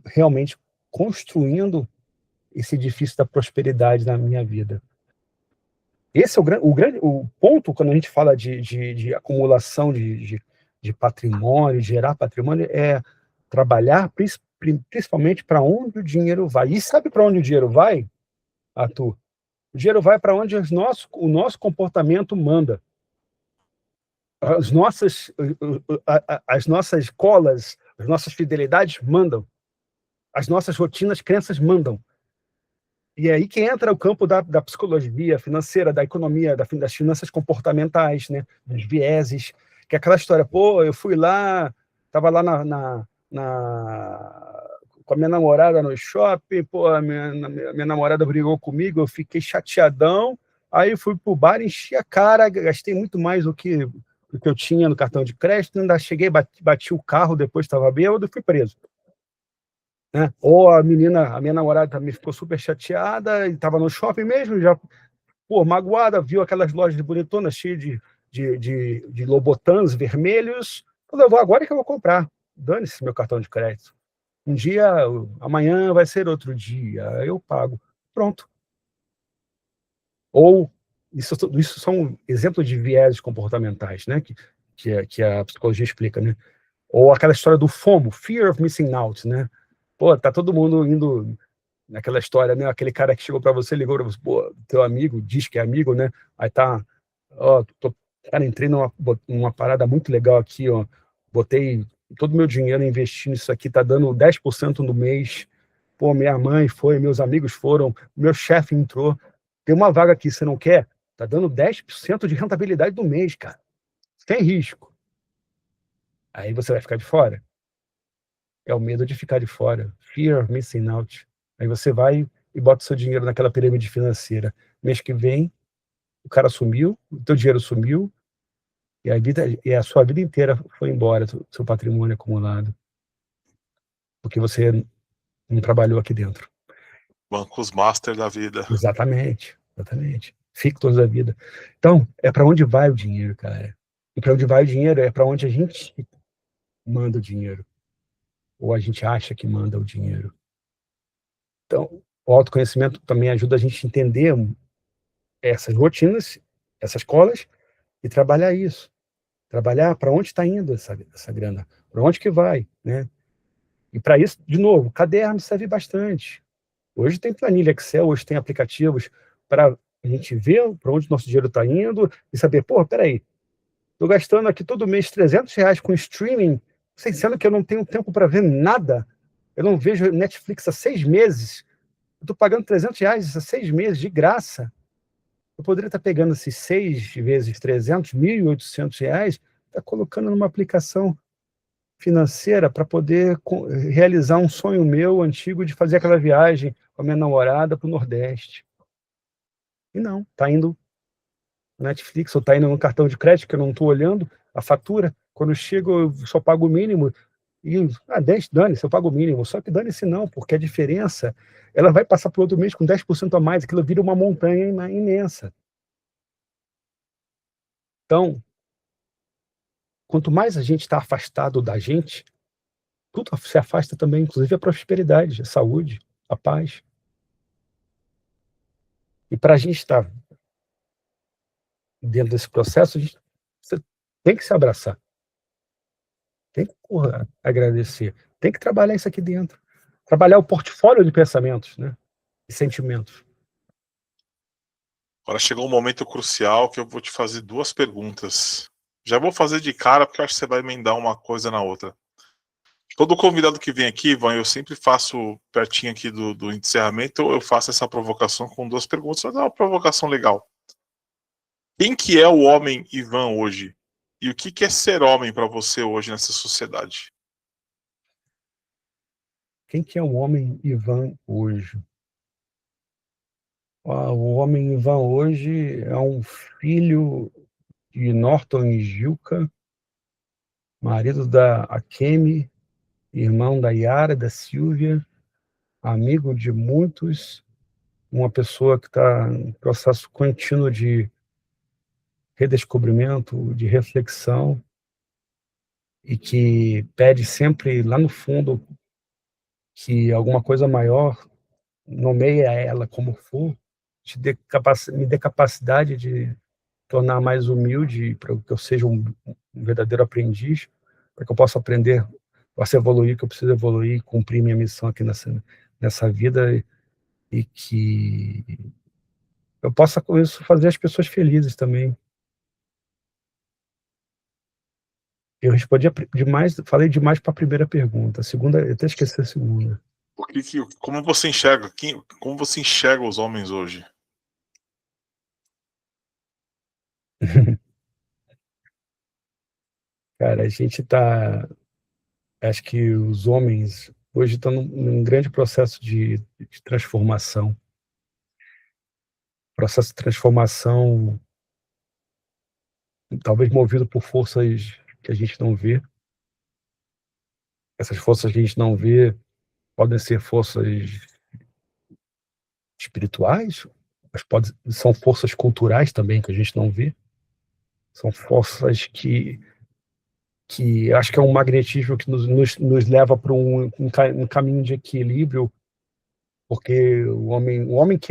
realmente construindo esse edifício da prosperidade na minha vida. Esse é o ponto quando a gente fala de acumulação de patrimônio, gerar patrimônio, é trabalhar principalmente para onde o dinheiro vai. E sabe para onde o dinheiro vai, Arthur? O dinheiro vai para onde o nosso comportamento manda. as nossas colas, as nossas fidelidades mandam. As nossas rotinas, crenças mandam. E é aí que entra o campo da psicologia financeira, da economia, das finanças comportamentais, né? Dos vieses, que é aquela história, pô, eu fui lá, estava lá com a minha namorada no shopping, pô, a minha namorada brigou comigo, eu fiquei chateadão, aí fui pro bar, enchi a cara, gastei muito mais do que eu tinha no cartão de crédito, ainda cheguei, bati o carro, depois estava bêbado e fui preso. Né? Ou a minha namorada também ficou super chateada, e estava no shopping mesmo, já, pô, magoada, viu aquelas lojas bonitonas cheias de Lobotans vermelhos, falou, agora que eu vou comprar, dane-se meu cartão de crédito. Um dia, amanhã vai ser outro dia, eu pago. Pronto. Ou, isso são exemplos de viés comportamentais, né? Que a psicologia explica, né? Ou aquela história do FOMO, Fear of Missing Out, né? Pô, tá todo mundo indo naquela história, né? Aquele cara que chegou para você, ligou para você, pô, teu amigo, diz que é amigo, né? Aí tá, ó, cara, entrei numa parada muito legal aqui, ó, botei todo o meu dinheiro investindo nisso aqui, tá dando 10% no mês, pô, minha mãe foi, meus amigos foram, meu chefe entrou, tem uma vaga aqui, você não quer? Tá dando 10% de rentabilidade do mês, cara, sem risco. Aí você vai ficar de fora? É o medo de ficar de fora. Fear of missing out. Aí você vai e bota o seu dinheiro naquela pirâmide financeira. Mês que vem, o cara sumiu, o teu dinheiro sumiu, e a sua vida inteira foi embora, seu patrimônio acumulado. Porque você não trabalhou aqui dentro. Bancos master da vida. Exatamente, exatamente. Fictos da vida. Então, é para onde vai o dinheiro, cara? E para onde vai o dinheiro é para onde a gente manda o dinheiro. Ou a gente acha que manda o dinheiro. Então, o autoconhecimento também ajuda a gente a entender essas rotinas, essas colas, e trabalhar isso. Trabalhar para onde está indo essa grana, para onde que vai, né? E para isso, de novo, caderno serve bastante. Hoje tem planilha Excel, hoje tem aplicativos para a gente ver para onde nosso dinheiro está indo e saber, pô, peraí, estou gastando aqui todo mês R$ 300 com streaming, sendo que eu não tenho tempo para ver nada, eu não vejo Netflix há 6 meses, eu estou pagando R$ 300 há 6 meses de graça. Eu poderia estar pegando esses 6 vezes 300, R$ 1.800, tá colocando numa aplicação financeira para poder realizar um sonho meu antigo de fazer aquela viagem com a minha namorada para o Nordeste. E não, está indo na Netflix, ou está indo no cartão de crédito, que eu não estou olhando a fatura. Quando eu chego, eu só pago o mínimo. E, dane-se, eu pago o mínimo. Só que dane-se não, porque a diferença, ela vai passar para o outro mês com 10% a mais, aquilo vira uma montanha imensa. Então, quanto mais a gente está afastado da gente, tudo se afasta também, inclusive a prosperidade, a saúde, a paz. E para a gente estar dentro desse processo, você tem que se abraçar, tem que agradecer, tem que trabalhar isso aqui dentro. Trabalhar o portfólio de pensamentos, né? E sentimentos. Agora chegou um momento crucial que eu vou te fazer 2 perguntas. Já vou fazer de cara, porque eu acho que você vai emendar uma coisa na outra. Todo convidado que vem aqui, Ivan, eu sempre faço pertinho aqui do encerramento, eu faço essa provocação com 2 perguntas, mas é uma provocação legal. Quem que é o homem Ivan hoje? E o que é ser homem para você hoje nessa sociedade? Quem que é o homem Ivan hoje? O homem Ivan hoje é um filho de Norton e Gilca, marido da Akemi, irmão da Yara, da Silvia, amigo de muitos, uma pessoa que está em processo contínuo de redescobrimento, de reflexão, e que pede sempre lá no fundo que alguma coisa maior, nomeia ela como for, me dê capacidade de tornar mais humilde, para que eu seja um verdadeiro aprendiz, para que eu possa aprender, possa evoluir, que eu preciso evoluir, cumprir minha missão aqui nessa vida, e que eu possa com isso fazer as pessoas felizes também. Eu respondi demais, falei demais para a primeira pergunta. A segunda, eu até esqueci a segunda. Como você enxerga os homens hoje? Cara, a gente está. Acho que os homens hoje estão num grande processo de transformação. Processo de transformação, talvez movido por forças que a gente não vê. Essas forças que a gente não vê podem ser forças espirituais, mas são forças culturais também que a gente não vê. São forças que acho que é um magnetismo que nos leva para um caminho de equilíbrio, porque o homem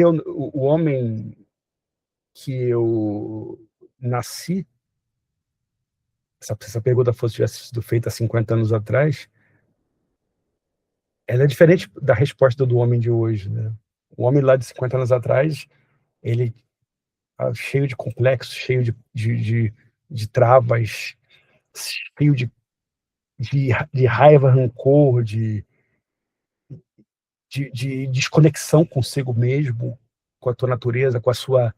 que eu nasci, se essa pergunta tivesse sido feita há 50 anos atrás, ela é diferente da resposta do homem de hoje, né? O homem lá de 50 anos atrás, ele tá cheio de complexos, cheio de travas, cheio de raiva, rancor, de desconexão consigo mesmo, com a tua natureza, com a sua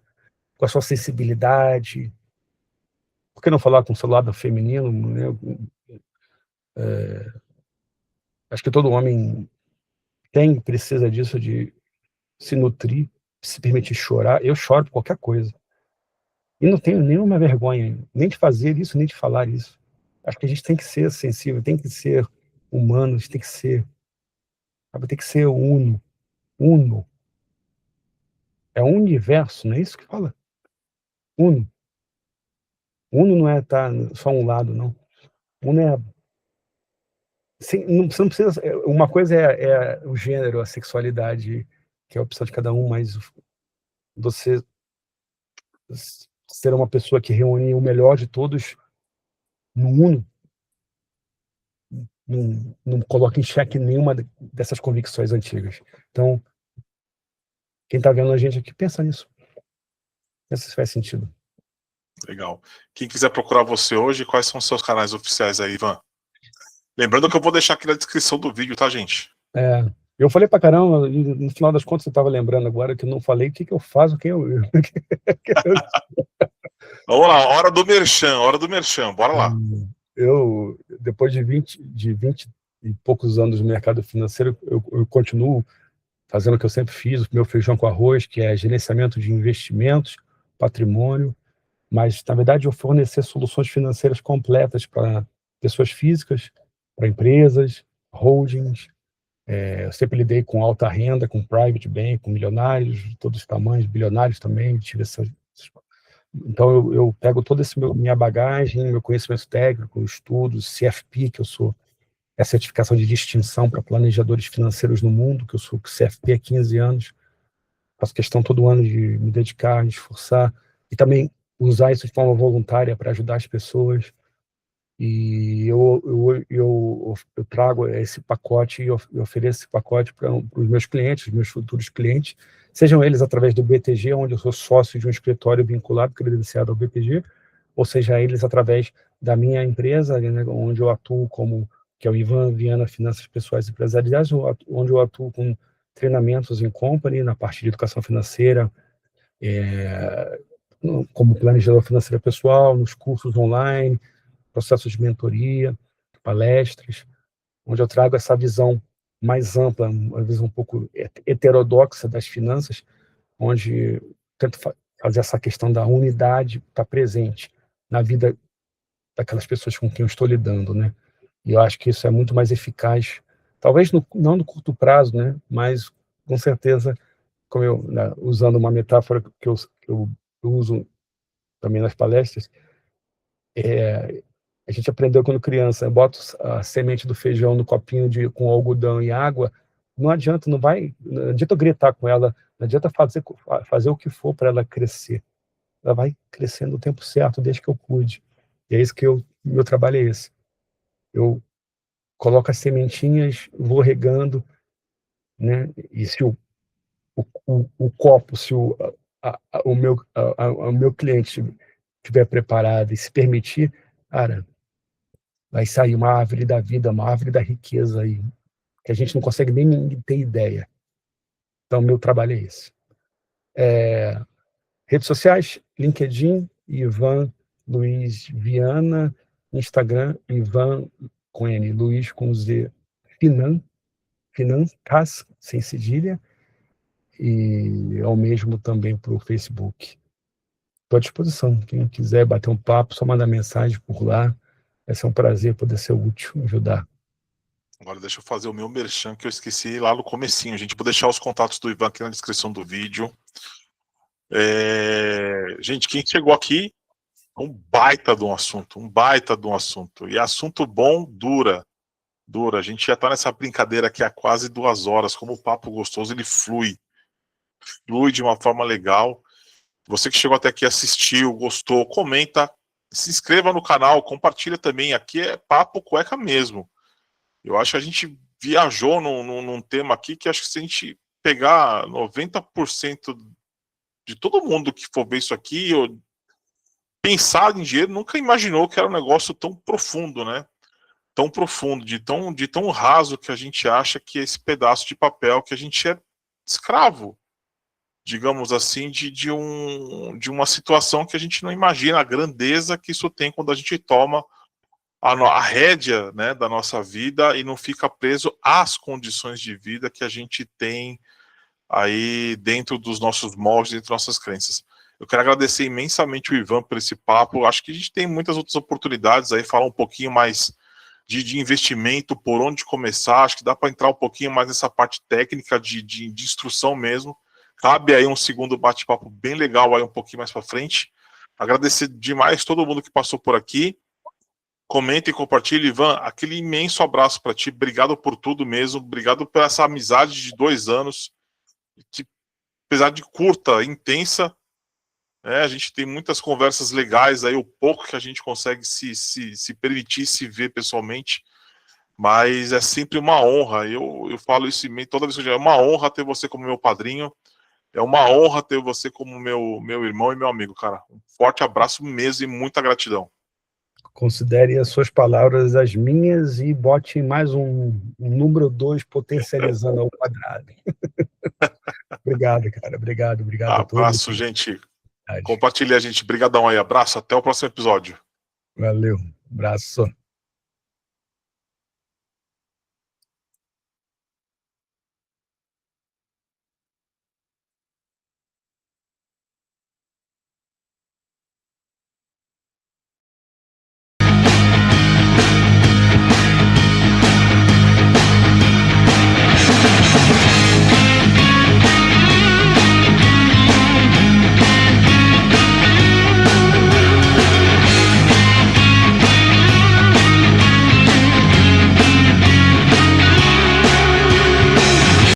sensibilidade. Por que não falar com o seu lado feminino, né? Acho que todo homem precisa disso, de se nutrir, se permitir chorar. Eu choro por qualquer coisa. E não tenho nenhuma vergonha, nem de fazer isso, nem de falar isso. Acho que a gente tem que ser sensível, tem que ser humano, a gente tem que ser uno. Uno. É um universo, não é isso que fala? Uno. Uno não é estar só um lado, não. Uno é. Você não precisa. Uma coisa é o gênero, a sexualidade, que é a opção de cada um, mas você ser uma pessoa que reúne o melhor de todos no uno, não coloca em xeque nenhuma dessas convicções antigas. Então, quem está vendo a gente aqui, pensa nisso. Pensa se faz sentido. Legal. Quem quiser procurar você hoje, quais são os seus canais oficiais aí, Ivan? Lembrando que eu vou deixar aqui na descrição do vídeo, tá, gente? Eu falei pra caramba, e no final das contas eu estava lembrando agora que eu não falei o que eu faço, quem eu... Vamos lá, hora do merchan, bora lá. Eu, depois de 20 e poucos anos no mercado financeiro, eu continuo fazendo o que eu sempre fiz, o meu feijão com arroz, que é gerenciamento de investimentos, patrimônio, mas, na verdade, eu fornecer soluções financeiras completas para pessoas físicas, para empresas, holdings. Eu sempre lidei com alta renda, com private bank, com milionários de todos os tamanhos, bilionários também. Então, eu pego toda essa minha bagagem, meu conhecimento técnico, estudos, CFP, que eu sou, é a certificação de distinção para planejadores financeiros no mundo, que eu sou CFP há 15 anos. Faço questão todo ano de me dedicar, de esforçar, e também usar isso de forma voluntária para ajudar as pessoas. E eu trago esse pacote e ofereço esse pacote para os meus clientes, os meus futuros clientes, sejam eles através do BTG, onde eu sou sócio de um escritório vinculado, credenciado ao BTG, ou seja eles através da minha empresa, né, onde eu atuo que é o Ivan Viana Finanças Pessoais e Empresariais, onde eu atuo com treinamentos em company, na parte de educação financeira, como planejador financeiro pessoal, nos cursos online, processos de mentoria, palestras, onde eu trago essa visão mais ampla, uma visão um pouco heterodoxa das finanças, onde tento fazer essa questão da unidade estar presente na vida daquelas pessoas com quem eu estou lidando, né? E eu acho que isso é muito mais eficaz, talvez não no curto prazo, né? Mas com certeza, usando uma metáfora que eu uso também nas palestras, a gente aprendeu quando criança, eu boto a semente do feijão no copinho com algodão e água, não adianta, não adianta eu gritar com ela, não adianta fazer o que for para ela crescer. Ela vai crescer no tempo certo, desde que eu cuide. E é isso meu trabalho é esse. Eu coloco as sementinhas, vou regando, né? E se o copo, se o meu cliente estiver preparado e se permitir, cara, vai sair uma árvore da vida, uma árvore da riqueza aí, que a gente não consegue nem ter ideia. Então, meu trabalho é esse. Redes sociais, LinkedIn, Ivan Luiz Viana, Instagram, Ivan com N, Luiz com Z, Financas, sem cedilha, e ao mesmo também para o Facebook. Estou à disposição. Quem quiser bater um papo, só mandar mensagem por lá. Vai ser um prazer poder ser útil, ajudar. Agora deixa eu fazer o meu merchan que eu esqueci lá no comecinho. Gente, vou deixar os contatos do Ivan aqui na descrição do vídeo. Gente, quem chegou aqui, um baita de um assunto, E assunto bom dura. A gente já tá nessa brincadeira aqui há quase 2 horas. Como o papo gostoso, ele flui de uma forma legal. Você que chegou até aqui, assistiu, gostou, comenta, se inscreva no canal, compartilha também. Aqui é papo cueca mesmo. Eu acho que a gente viajou num tema aqui que acho que se a gente pegar 90% de todo mundo que for ver isso aqui, pensar em dinheiro, nunca imaginou que era um negócio tão profundo, né? Tão profundo, de tão raso que a gente acha que é esse pedaço de papel que a gente é escravo, digamos assim, de uma situação que a gente não imagina a grandeza que isso tem quando a gente toma a rédea, né, da nossa vida e não fica preso às condições de vida que a gente tem aí dentro dos nossos moldes, dentro das nossas crenças. Eu quero agradecer imensamente o Ivan por esse papo. Acho que a gente tem muitas outras oportunidades aí, falar um pouquinho mais de investimento, por onde começar. Acho que dá para entrar um pouquinho mais nessa parte técnica de instrução mesmo. Cabe aí um segundo bate-papo bem legal aí um pouquinho mais para frente. Agradecer demais todo mundo que passou por aqui. Comenta e compartilha, Ivan. Aquele imenso abraço para ti. Obrigado por tudo mesmo. Obrigado por essa amizade de 2 anos. Que, apesar de curta, intensa, a gente tem muitas conversas legais aí, o pouco que a gente consegue se permitir se ver pessoalmente, mas é sempre uma honra. Eu falo isso toda vez que eu digo, é uma honra ter você como meu padrinho, é uma honra ter você como meu irmão e meu amigo, cara. Um forte abraço mesmo e muita gratidão. Considere as suas palavras as minhas e bote mais um número 2 potencializando ao quadrado. Obrigado, cara. Obrigado a todos. Abraço, gente. Compartilha, gente. Brigadão aí. Abraço. Até o próximo episódio. Valeu. Abraço.